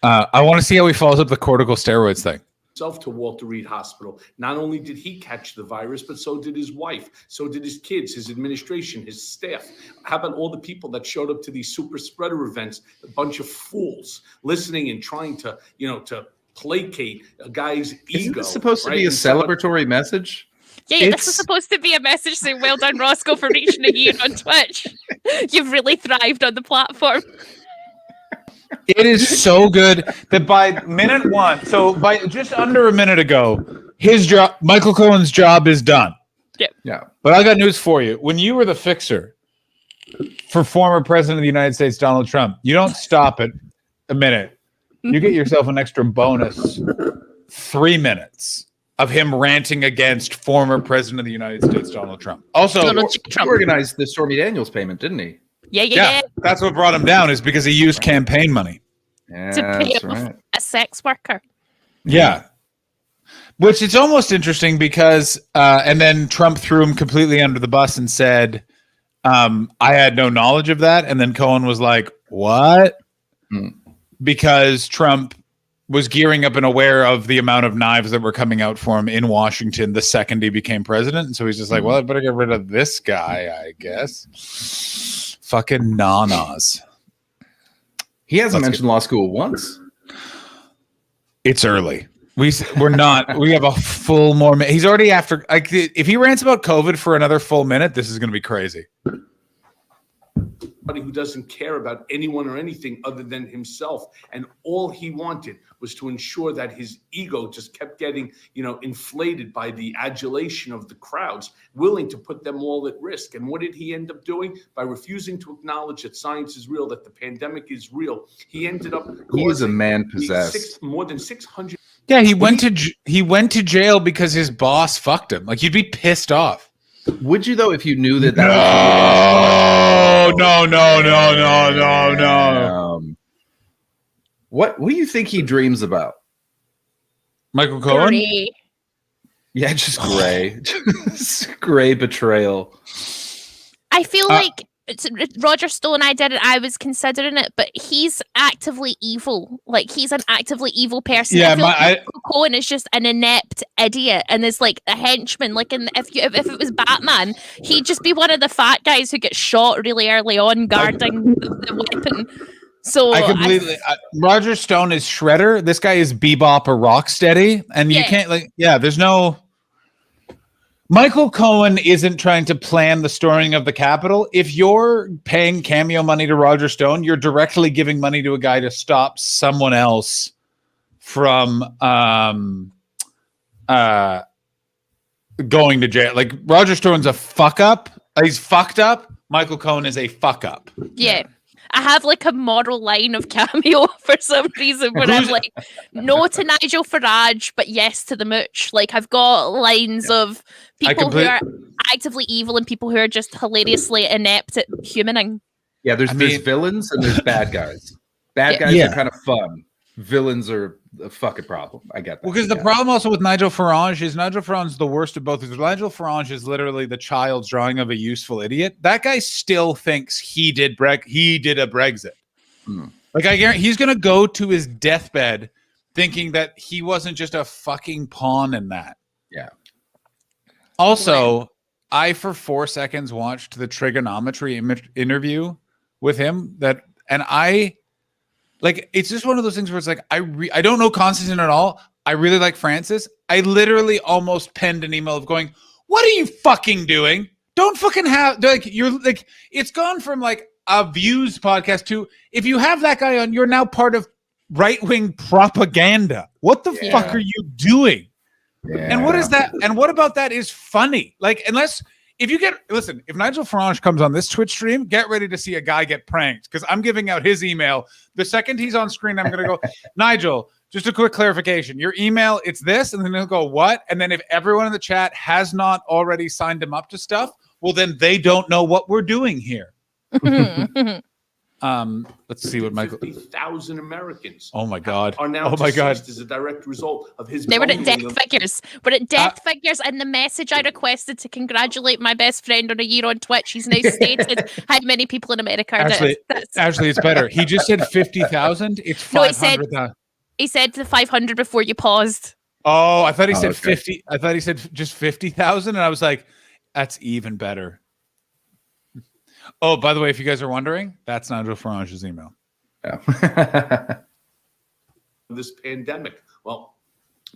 I want to see how he follows up the cortical steroids thing. To Walter Reed Hospital. Not only did he catch the virus, but so did his wife, so did his kids, his administration, his staff. How about all the people that showed up to these super spreader events? A bunch of fools listening and trying to, to placate a guy's ego. Isn't this supposed to be a And so- celebratory message? Yeah, this is supposed to be a message saying, "Well done, Roscoe, for reaching a year on Twitch. You've really thrived on the platform." It is so good that by minute 1, so by just under a minute ago, his job, Michael Cohen's job is done. Yeah. But I got news for you. When you were the fixer for former President of the United States, Donald Trump, you don't stop at a minute. You get yourself an extra bonus 3 minutes of him ranting against former President of the United States, Donald Trump. Also, Donald He Trump. organized the Stormy Daniels payment, didn't he? Yeah. that's what brought him down, is because he used campaign money. Yeah, To pay that's off right. a sex worker. Yeah. Which it's almost interesting because, and then Trump threw him completely under the bus and said, I had no knowledge of that. And then Cohen was like, what? Because Trump was gearing up and aware of the amount of knives that were coming out for him in Washington the second he became president. And so he's just like, well, I better get rid of this guy, I guess. Fucking nanas. He hasn't mentioned law school once. It's early. We're not. We have a full more. He's already after. Like, if he rants about COVID for another full minute, this is going to be crazy. Who doesn't care about anyone or anything other than himself, and all he wanted was to ensure that his ego just kept getting, inflated by the adulation of the crowds, willing to put them all at risk. And what did he end up doing? By refusing to acknowledge that science is real, that the pandemic is real, he ended up. He was a man possessed. More than 600. Yeah, he went to jail because his boss fucked him. Like, you'd be pissed off. Would you though if you knew that? No. What do you think he dreams about? Michael Cohen? Gray. Yeah, just gray, just gray betrayal. I feel like Roger Stone, I was considering it, but he's actively evil. Like, he's an actively evil person. Yeah, I feel like Cohen is just an inept idiot and is like a henchman. Like, if it was Batman, he'd just be one of the fat guys who gets shot really early on guarding the weapon. So I completely. Roger Stone is Shredder. This guy is Bebop or Rocksteady, and you can't there's no. Michael Cohen isn't trying to plan the storming of the Capitol. If you're paying cameo money to Roger Stone, you're directly giving money to a guy to stop someone else from going to jail. Like, Roger Stone's a fuck up. He's fucked up. Michael Cohen is a fuck up. Yeah. I have like a moral line of cameo for some reason where I'm like, no to Nigel Farage, but yes to the mooch. Like, I've got lines of people who are actively evil and people who are just hilariously inept at humaning. Yeah, there's villains and there's bad guys. Bad guys are kind of fun. Villains are a fucking problem. I get that. Well, because the problem also with Nigel Farage is Nigel Farage's the worst of both. Because Nigel Farage is literally the child's drawing of a useful idiot. That guy still thinks he did a Brexit. Like I guarantee he's gonna go to his deathbed thinking that he wasn't just a fucking pawn in that. Yeah. Also, I for 4 seconds watched the trigonometry interview with him and I like it's just one of those things where it's like I don't know Constantine at all. I really like Francis. I literally almost penned an email of going, "What are you fucking doing? Don't fucking have like you're like it's gone from like a views podcast to if you have that guy on, you're now part of right-wing propaganda. What the fuck are you doing?" Yeah. And what is that? And what about that is funny? Like, if Nigel Farage comes on this Twitch stream, get ready to see a guy get pranked because I'm giving out his email. The second he's on screen, I'm going to go, Nigel, just a quick clarification. Your email, it's this. And then he'll go, what? And then if everyone in the chat has not already signed him up to stuff, well, then they don't know what we're doing here. Let's see what Michael. 50,000 Americans. Oh my God! Are now deceased as a direct result of his. They were at bungling death of- figures. We're at death figures, and the message I requested to congratulate my best friend on a year on Twitch, he's now stated how many people in America are dead. Actually, it's better. He just said 50,000. It's No, he said- 500,000. He said the 500 before you paused. Oh, I thought he said okay. 50. I thought he said just 50,000, and I was like, that's even better. Oh, by the way, if you guys are wondering, that's Nigel Farage's email. Yeah. this pandemic. Well,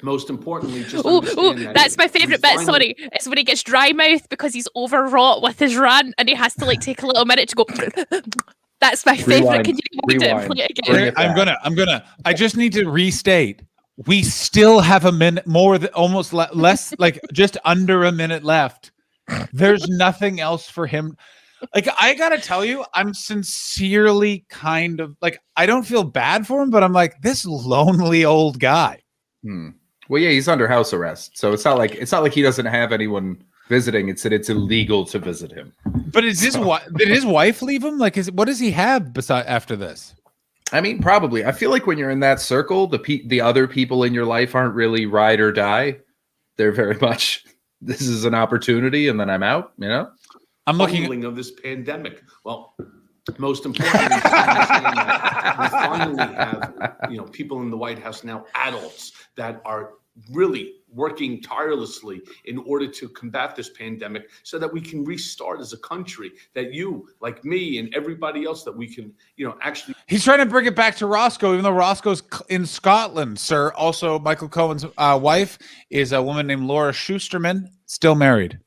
most importantly, just Oh, understand that that's my favorite bit. we Sorry, it's when he gets dry mouth because he's overwrought with his rant, and he has to like take a little minute to go. That's my favorite. Rewind. Can you rewind it and Rewind. play it Bring again? it I'm gonna. I just need to restate. We still have a minute more, almost less, like just under a minute left. There's nothing else for him. Like, I gotta tell you, I'm sincerely kind of like, I don't feel bad for him, but I'm like, this lonely old guy. Well, yeah, he's under house arrest, so it's not like he doesn't have anyone visiting. It's that it's illegal to visit him. But is did his wife leave him? Like, what does he have beside after this? I mean, probably. I feel like when you're in that circle, the other people in your life aren't really ride or die. They're very much, this is an opportunity, and then I'm out. You know. I'm looking bungling of this pandemic. Well, most importantly, to understand that we finally have people in the White House now, adults that are really working tirelessly in order to combat this pandemic so that we can restart as a country, that you, like me and everybody else, that we can, actually. He's trying to bring it back to Roscoe, even though Roscoe's in Scotland, sir. Also, Michael Cohen's wife is a woman named Laura Schusterman, still married.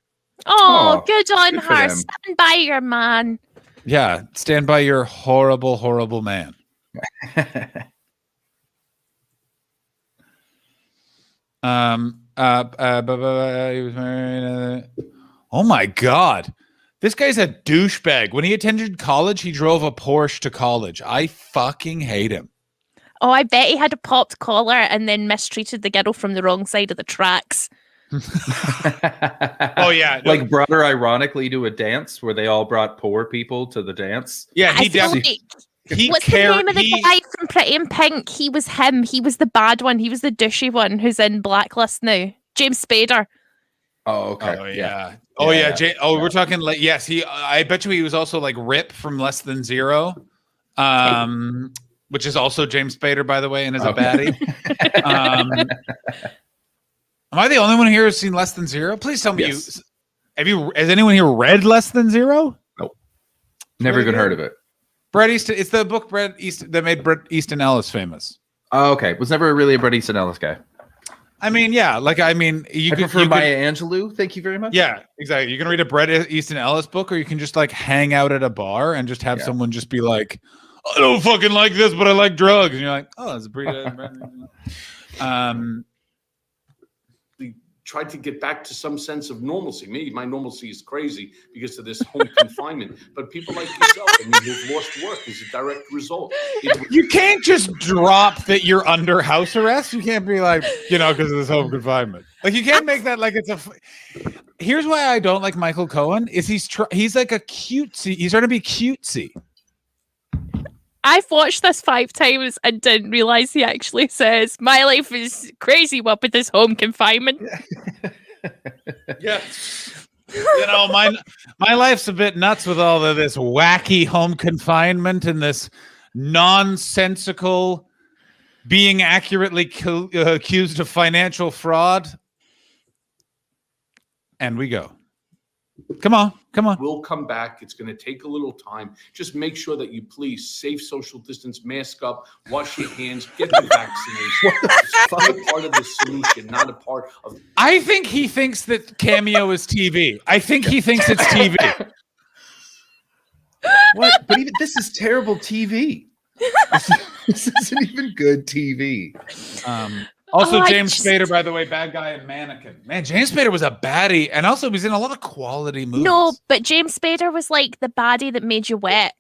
Oh, good on good for her. them. Stand by your man. Yeah, stand by your horrible, horrible man. He was married. Oh my God. This guy's a douchebag. When he attended college, he drove a Porsche to college. I fucking hate him. Oh, I bet he had a popped collar and then mistreated the girl from the wrong side of the tracks. Oh yeah, no. Like brought her ironically to a dance where they all brought poor people to the dance. Yeah, I he feel definitely. like, what's the name of the guy from Pretty in Pink? He was him. He was the bad one. He was the douchey one who's in Blacklist now. James Spader. Oh, okay. Oh yeah. yeah. We're talking like yes. I bet you he was also like Rip from Less Than Zero, which is also James Spader, by the way, and is a baddie. Am I the only one here who's seen Less Than Zero? Please tell me Yes. Has anyone here read Less Than Zero? Nope. Never even heard of it. Bret Easton. It's the book Bret Easton that made Bret Easton Ellis famous. Oh, okay. Was never really a Bret Easton Ellis guy. I mean, yeah, like I prefer Maya Angelou. Thank you very much. Yeah, exactly. You can read a Bret Easton Ellis book, or you can just like hang out at a bar and just have someone just be like, "I don't fucking like this, but I like drugs," and you're like, "Oh, that's a pretty good." We tried to get back to some sense of normalcy. My normalcy is crazy because of this home confinement. But people like yourself, who've lost work is a direct result. You can't just drop that you're under house arrest. You can't be like, because of this home confinement. Like you can't make that like it's a. Here's why I don't like Michael Cohen is he's like a cutesy. He's trying to be cutesy. I've watched this 5 times and didn't realize he actually says, "My life is crazy what with this home confinement." Yeah. My life's a bit nuts with all of this wacky home confinement and this nonsensical, being accurately accused of financial fraud. And we go. Come on. We'll come back. It's going to take a little time. Just make sure that you please safe social distance, mask up, wash your hands, get the vaccination. Be a part of the solution, not a part of. I think he thinks that Cameo is TV. I think he thinks it's TV. What? But even this is terrible TV. This isn't even good TV. Also, Oh, James Spader, by the way, bad guy in Mannequin. Man, James Spader was a baddie, and also he was in a lot of quality movies. No, but James Spader was like the baddie that made you wet.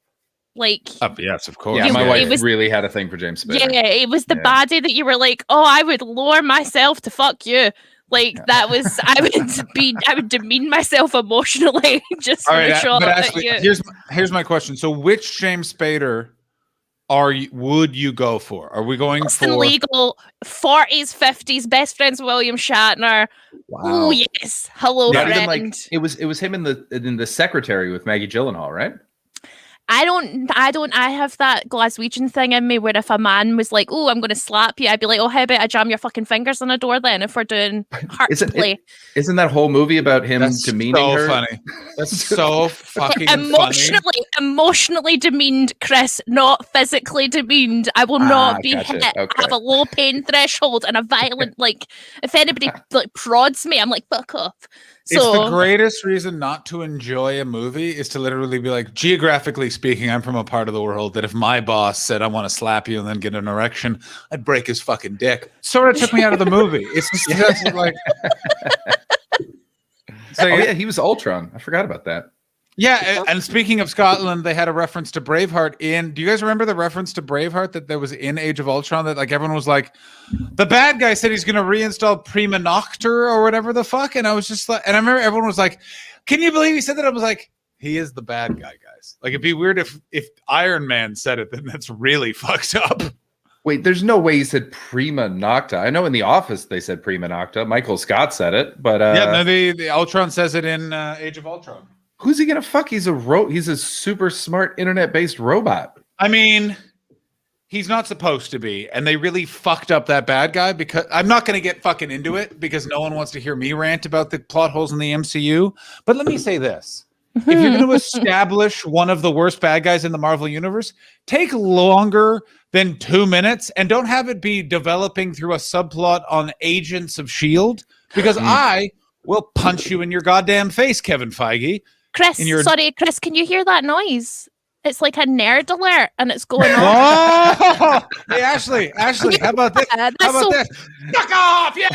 Like, Yes, of course. Yeah, You- my it wife was- really had a thing for James Spader. yeah, it was the Yeah. baddie that you were like, oh, I would lower myself to fuck you. Like that was, I would demean myself emotionally just All for right, the shot but at Ashley, you. here's my question. So, which James Spader would you go for? Are we going Boston for? Legal, 40s, 50s, best friends with William Shatner. Oh yes, hello Not friend. even like it was him in the Secretary with Maggie Gyllenhaal, right? I have that Glaswegian thing in me where if a man was like, oh, I'm going to slap you, I'd be like, oh, how about I jam your fucking fingers on a door then if we're doing heart Isn't play. Isn't that whole movie about him That's demeaning so her? funny. That's so fucking funny. Emotionally demeaned, Chris, not physically demeaned. I will not be gotcha. hit. Okay. I have a low pain threshold and a violent, like, if anybody like prods me, I'm like, fuck off. It's the So greatest reason not to enjoy a movie is to literally be like, geographically speaking, I'm from a part of the world that if my boss said I want to slap you and then get an erection, I'd break his fucking dick. Sort of took me out of the movie. It's just like, so, Oh yeah, he was Ultron. I forgot about that. yeah. And speaking of Scotland, they had a reference to Braveheart in. Do you guys remember the reference to Braveheart that there was in Age of Ultron? That like everyone was like, the bad guy said he's going to reinstall Prima Nocter or whatever the fuck, and I was just like, and I remember everyone was like, "Can you believe he said that?" I was like, "He is the bad guy, guys." Like it'd be weird if Iron Man said it, then that's really fucked up. Wait, there's no way he said Prima Nocta. I know in The Office they said Prima Nocta. Michael Scott said it, but Yeah, no, the Ultron says it in Age of Ultron. who's he gonna fuck? He's a super smart internet-based robot. I mean, he's not supposed to be, and they really fucked up that bad guy because I'm not going to get fucking into it because no one wants to hear me rant about the plot holes in the MCU. But let me say this. If you're going to establish one of the worst bad guys in the Marvel Universe, take longer than 2 minutes and don't have it be developing through a subplot on Agents of S.H.I.E.L.D. because I will punch you in your goddamn face, Kevin Feige. Chris, in your- sorry, Chris, can you hear that noise? It's like a nerd alert and it's going on. Oh, hey, Ashley, how about this? That's How about so- this? Fuck off! Yeah!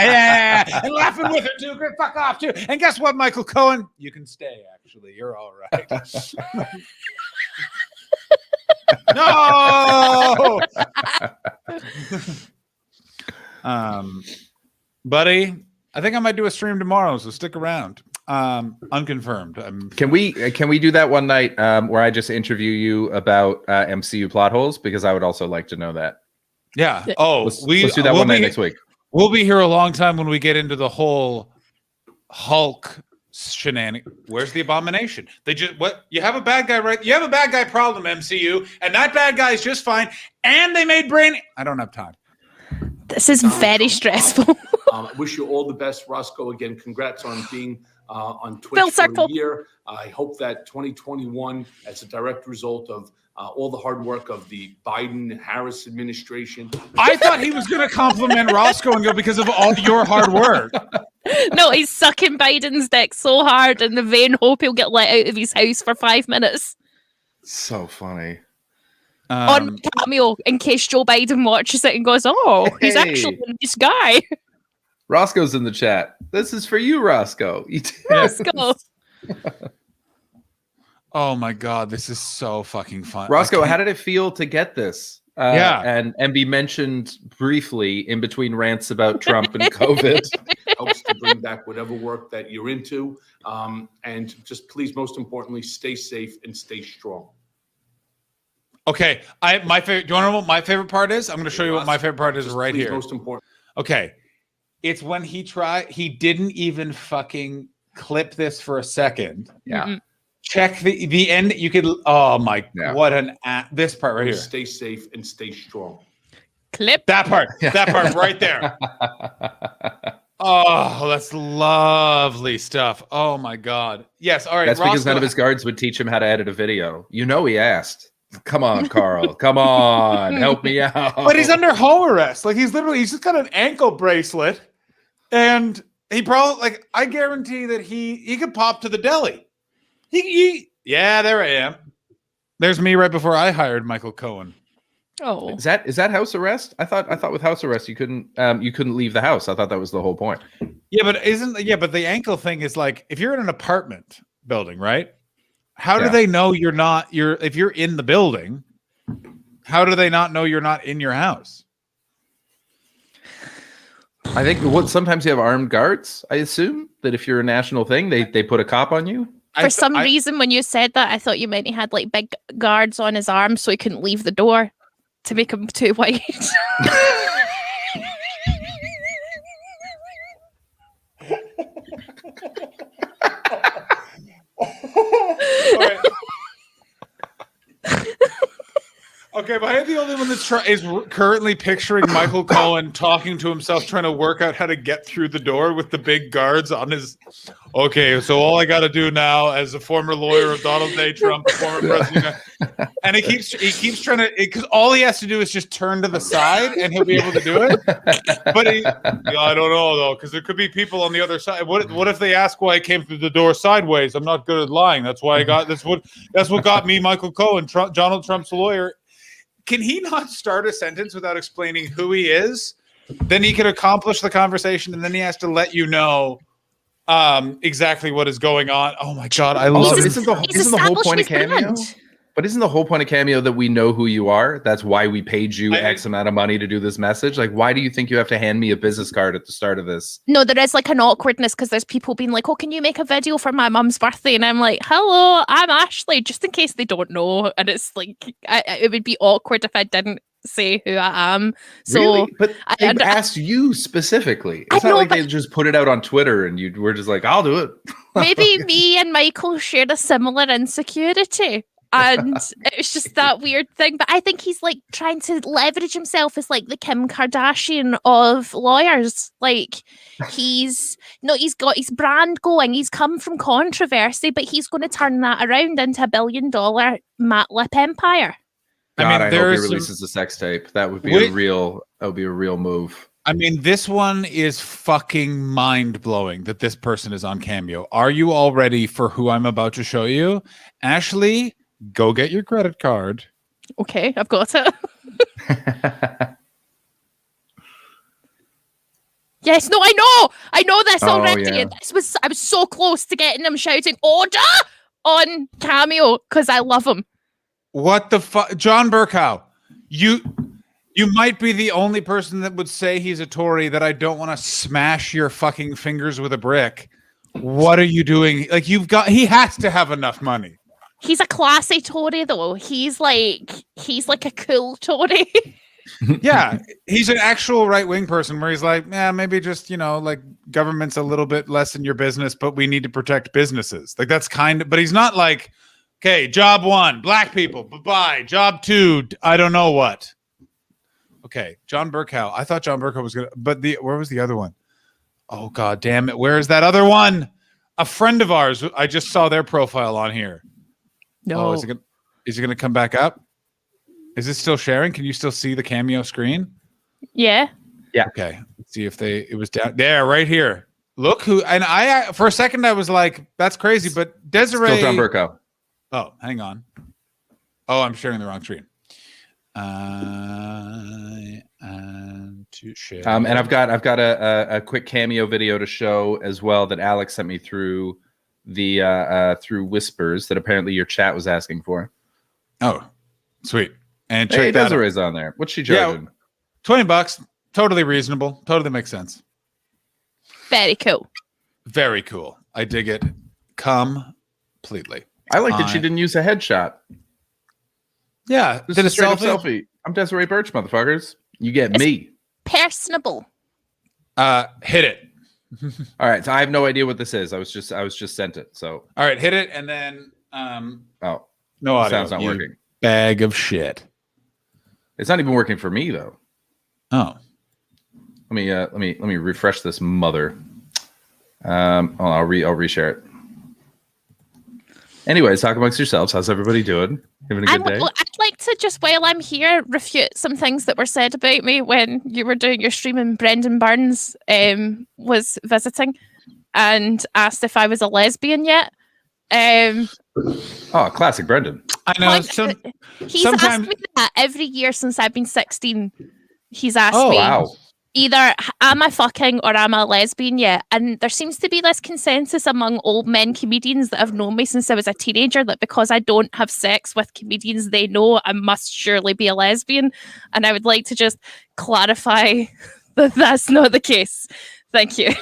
Yeah! And laughing with her too. Great. Fuck off too. And guess what, Michael Cohen? You can stay, actually. You're all right. No! Buddy, I think I might do a stream tomorrow, so stick around. Unconfirmed. Can we do that one night where I just interview you about MCU plot holes? Because I would also like to know that. Yeah. Oh, Let's do that we'll one night be- next week. We'll be here a long time when we get into the whole Hulk shenanigans. Where's the Abomination? They just what? You have a bad guy, right? You have a bad guy problem, MCU, and that bad guy is just fine. And they made Brain. I don't have time. This is very stressful. I wish you all the best, Roscoe. Again, congrats on being on Twitch Full for circle. a year. I hope that 2021, as a direct result of all the hard work of the Biden-Harris administration. I thought he was going to compliment Roscoe and go because of all your hard work. No, he's sucking Biden's dick so hard in the vain hope he'll get let out of his house for 5 minutes So funny. on Cameo in case Joe Biden watches it and goes, oh, he's Hey. actually a nice guy. Roscoe's in the chat. This is for you, Roscoe. Let's go. Oh my God, this is so fucking fun. Roscoe, how did it feel to get this? Yeah. and be mentioned briefly in between rants about Trump and COVID. Helps to bring back whatever work that you're into. And just please, most importantly, stay safe and stay strong. Okay, my favorite. Do you want to know what my favorite part is? I'm going to show you what my favorite part is Just right please, here. Most important. Okay, it's when he didn't even fucking clip this for a second. Yeah. Mhm. check the end. You could. Oh my! Yeah. What this part right here. Stay safe and stay strong. Clip. That part. That part right there. Oh, that's lovely stuff. Oh my God. Yes. All right. That's because none of Roscoe- his guards would teach him how to edit a video. You know, he asked. Come on, Carl. Come on, help me out. But he's under home arrest. Like he's just got an ankle bracelet, and he probably I guarantee that he could pop to the deli. Yeah, there I am. There's me right before I hired Michael Cohen. Oh. Is that house arrest? I thought with house arrest you couldn't leave the house. I thought that was the whole point. Yeah, but but the ankle thing is like if you're in an apartment building, right? How do they know if you're in the building? How do they not know you're not in your house? I think sometimes you have armed guards. I assume that if you're a national thing, they put a cop on you. For some reason, when you said that, I thought you meant he had like big guards on his arms so he couldn't leave the door to make him too wide. Okay, but I'm the only one that's is currently picturing Michael Cohen talking to himself, trying to work out how to get through the door with the big guards on his. Okay, so all I got to do now, as a former lawyer of Donald J. Trump, former president, and he keeps trying to, because all he has to do is just turn to the side, and he'll be able to do it. But I don't know though, because there could be people on the other side. What if they ask why I came through the door sideways? I'm not good at lying. That's why I got that's what got me, Michael Cohen, Donald Trump's lawyer. Can he not start a sentence without explaining who he is? Then he can accomplish the conversation, and then he has to let you know exactly what is going on. Oh my God, I love it. Isn't the whole point of Cameo? But isn't the whole point of Cameo that we know who you are? That's why we paid you X amount of money to do this message. Like, why do you think you have to hand me a business card at the start of this? No, there is like an awkwardness because there's people being like, "Oh, can you make a video for my mum's birthday?" And I'm like, "Hello, I'm Ashley," just in case they don't know. And it's like, it would be awkward if I didn't say who I am. So, really? But they asked you specifically. It's not like they just put it out on Twitter and you were just like, "I'll do it." Maybe me and Michael shared a similar insecurity. And it's just that weird thing. But I think he's like trying to leverage himself as like the Kim Kardashian of lawyers. Like he's got his brand going. He's come from controversy, but he's going to turn that around into $1 billion Matt Lip empire. God, I hope he releases a sex tape. That would be a real move. I mean, this one is fucking mind-blowing that this person is on Cameo. Are you all ready for who I'm about to show you? Ashley, go get your credit card. Okay, I've got it. Yes, no, I know this already. Yeah. And I was so close to getting him shouting "Order" on Cameo because I love him. What the fuck, John Burkow? You might be the only person that would say he's a Tory that I don't want to smash your fucking fingers with a brick. What are you doing? Like he has to have enough money. He's a classy Tory, though. He's like a cool Tory. Yeah, he's an actual right-wing person where he's like, yeah, maybe just, like government's a little bit less in your business, but we need to protect businesses. Like that's but he's not like, okay, job 1, black people, bye-bye. Job 2, I don't know what. Okay, John Burkow. I thought John Burkow was gonna, but where was the other one? Oh God damn it! Where is that other one? A friend of ours. I just saw their profile on here. No, is it gonna come back up? Is it still sharing? Can you still see the Cameo screen? Yeah. Yeah. Okay. Let's see if it was down there, right here. Look who, and I for a second I was like, that's crazy, but Desiree. Still John Burkow. Oh, hang on. Oh, I'm sharing the wrong screen. To share. And I've got a quick Cameo video to show as well that Alex sent me through the through Whispers that apparently your chat was asking for. Oh, sweet. And Hey, check that out. Desiree's on there. What's she charging? $20. Totally reasonable. Totally makes sense. Very cool. Very cool. I dig it completely. I like that she didn't use a headshot. Yeah, Just did a straight up selfie. I'm Desiree Birch, motherfuckers. You get me. Personable. Hit it. All right, so I have no idea what this is. I was just sent it. So All right, hit it, and then Oh, No audio. sound's not you working. Bag of shit. It's not even working for me though. Oh. Let me refresh this mother. I'll reshare it. Anyways, talk amongst yourselves. How's everybody doing? Having a good day? I'd like to just, while I'm here, refute some things that were said about me when you were doing your stream and Brendan Burns was visiting and asked if I was a lesbian yet. Oh, classic Brendan. I know. He's sometimes- asked me that every year since I've been 16. He's asked Oh, me wow. either am I fucking or am I a lesbian yet? And there seems to be this consensus among old men comedians that have known me since I was a teenager that because I don't have sex with comedians they know, I must surely be a lesbian. And I would like to just clarify that that's not the case. Thank you.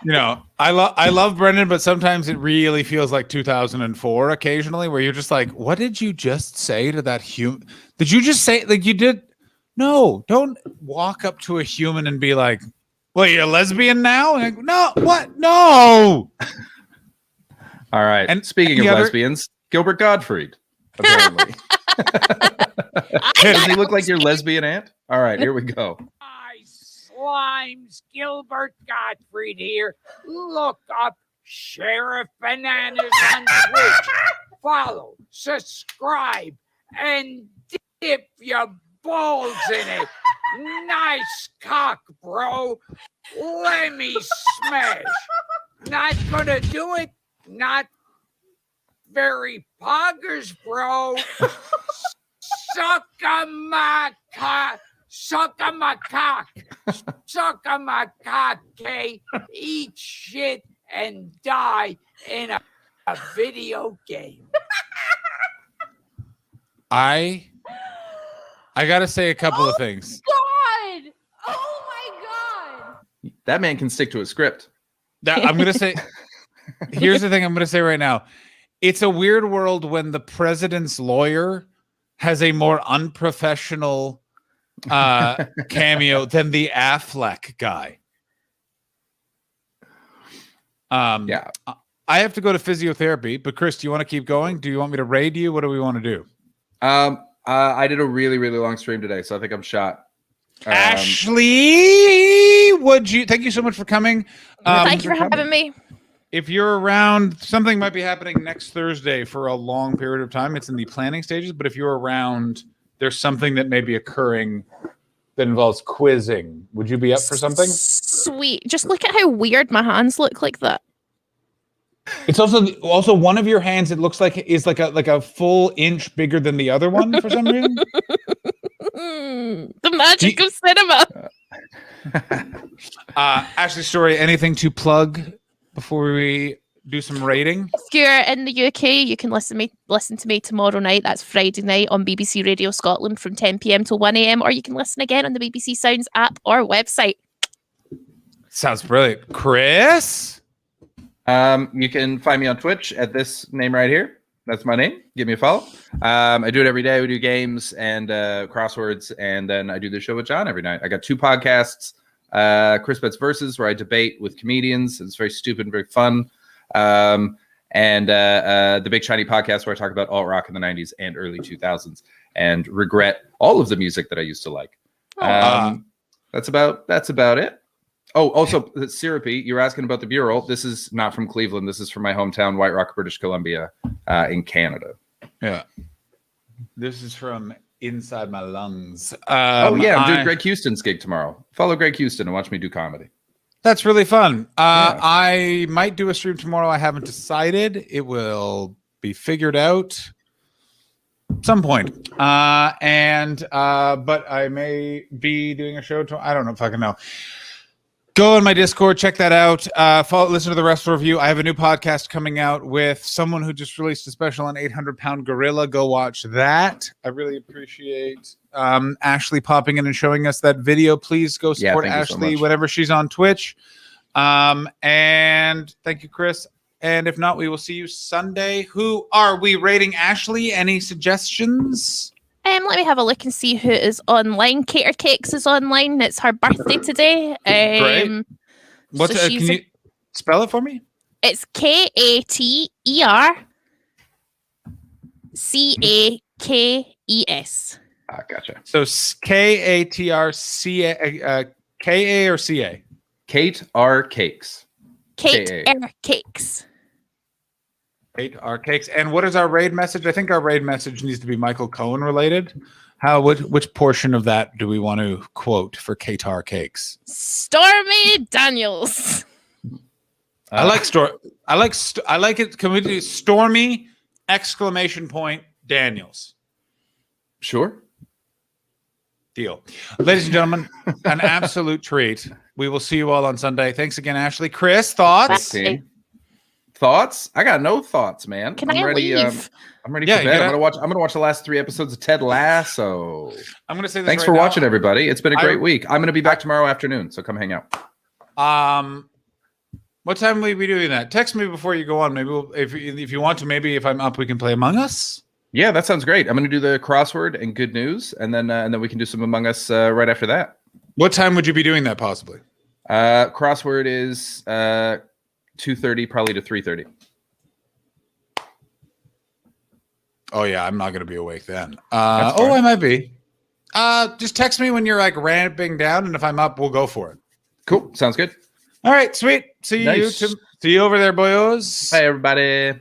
You know, I love Brendan, but sometimes it really feels like 2004 occasionally, where you're just like, what did you just say to that human? Did you just say, like, you did? No, don't walk up to a human and be like, well, you're a lesbian now? Like, no, what? No. All right. And And speaking of the other- lesbians, Gilbert Gottfried. Apparently. Does he look like your lesbian aunt? All right, here we go. Hi, Slimes. Gilbert Gottfried here. Look up Sheriff Bananas on Twitch. Follow, subscribe, and dip your balls in it. Nice cock, bro. Let me smash. Not gonna do it. Not very poggers, bro. Suck on my cock. Suck on my cock. Suck on my cock, Kay. Eat shit and die in a video game. I gotta say a couple of things. God! Oh my God! That man can stick to a script. That I'm gonna say. Here's the thing I'm gonna say right now. It's a weird world when the president's lawyer has a more unprofessional cameo than the Affleck guy. Yeah. I have to go to physiotherapy, but Chris, do you want to keep going? Do you want me to raid you? What do we want to do? I did a really, really long stream today, so I think I'm shot. Ashley, thank you so much for coming. Thank you for having me. If you're around, something might be happening next Thursday for a long period of time. It's in the planning stages, but if you're around, there's something that may be occurring that involves quizzing. Would you be up for something? Sweet. Just look at how weird my hands look like that. It's also one of your hands. It looks like is like a full inch bigger than the other one for some reason. The magic of cinema. Ashley Story, anything to plug before we do some rating? If you're in the UK, you can listen to me tomorrow night. That's Friday night on BBC Radio Scotland from 10 p.m. till 1 a.m. Or you can listen again on the BBC Sounds app or website. Sounds brilliant. Chris? You can find me on Twitch at this name right here. That's my name. Give me a follow. I do it every day. We do games and crosswords, and then I do the show with John every night. I got 2 podcasts. Chris Betts Versus, where I debate with comedians. It's very stupid and very fun. And the Big Shiny Podcast, where I talk about alt rock in the 90s and early 2000s and regret all of the music that I used to like. That's about it. Oh, also, Syrupy, you're asking about the Bureau. This is not from Cleveland. This is from my hometown, White Rock, British Columbia, in Canada. Yeah. This is from inside my lungs. I'm doing Greg Houston's gig tomorrow. Follow Greg Houston and watch me do comedy. That's really fun. I might do a stream tomorrow. I haven't decided. It will be figured out some point. But I may be doing a show tomorrow. I don't know if I can know. Go on my Discord, check that out. Listen to the rest of the review. I have a new podcast coming out with someone who just released a special on 800-Pound Gorilla. Go watch that. I really appreciate Ashley popping in and showing us that video. Please go support thank you so Ashley much. whenever she's on Twitch. And thank you, Chris. And if not, we will see you Sunday. Who are we rating? Ashley, any suggestions? Let me have a look and see who is online. Cater Cakes is online. It's her birthday today. Great. What's so can she's- you, Spell it for me? It's Kater CAKES. Gotcha. So KATRCA, KA or CA? Kate R. Cakes. Kate K.A. Air Cakes. Kate R. Cakes. And what is our raid message? I think our raid message needs to be Michael Cohen related. Which portion of that do we want to quote for Kate R. Cakes? Stormy Daniels. I like it. Can we do Stormy exclamation point Daniels? Sure. Deal. Ladies and gentlemen, an absolute treat. We will see you all on Sunday. Thanks again, Ashley. Chris, thoughts? Bye. Thoughts? I got no thoughts, man. Can I'm I ready. leave? I'm ready Yeah, for you bed. gotta- I'm gonna watch the last 3 episodes of Ted Lasso. I'm going to say this Thanks right for now. watching, everybody. It's been a I- great week. I'm gonna be back tomorrow afternoon, so come hang out. What time will we be doing that? Text me before you go on. Maybe if you want to, maybe if I'm up, we can play Among Us. Yeah, that sounds great. I'm gonna do the crossword and good news, and then we can do some Among Us right after that. What time would you be doing that possibly? Crossword is 2:30, probably to 3:30. Oh yeah, I'm not going to be awake then. That's fine. I might be. Just text me when you're like ramping down, and if I'm up, we'll go for it. Cool. Sounds good. All right, sweet. See Nice. you over there, boyos. Bye, everybody.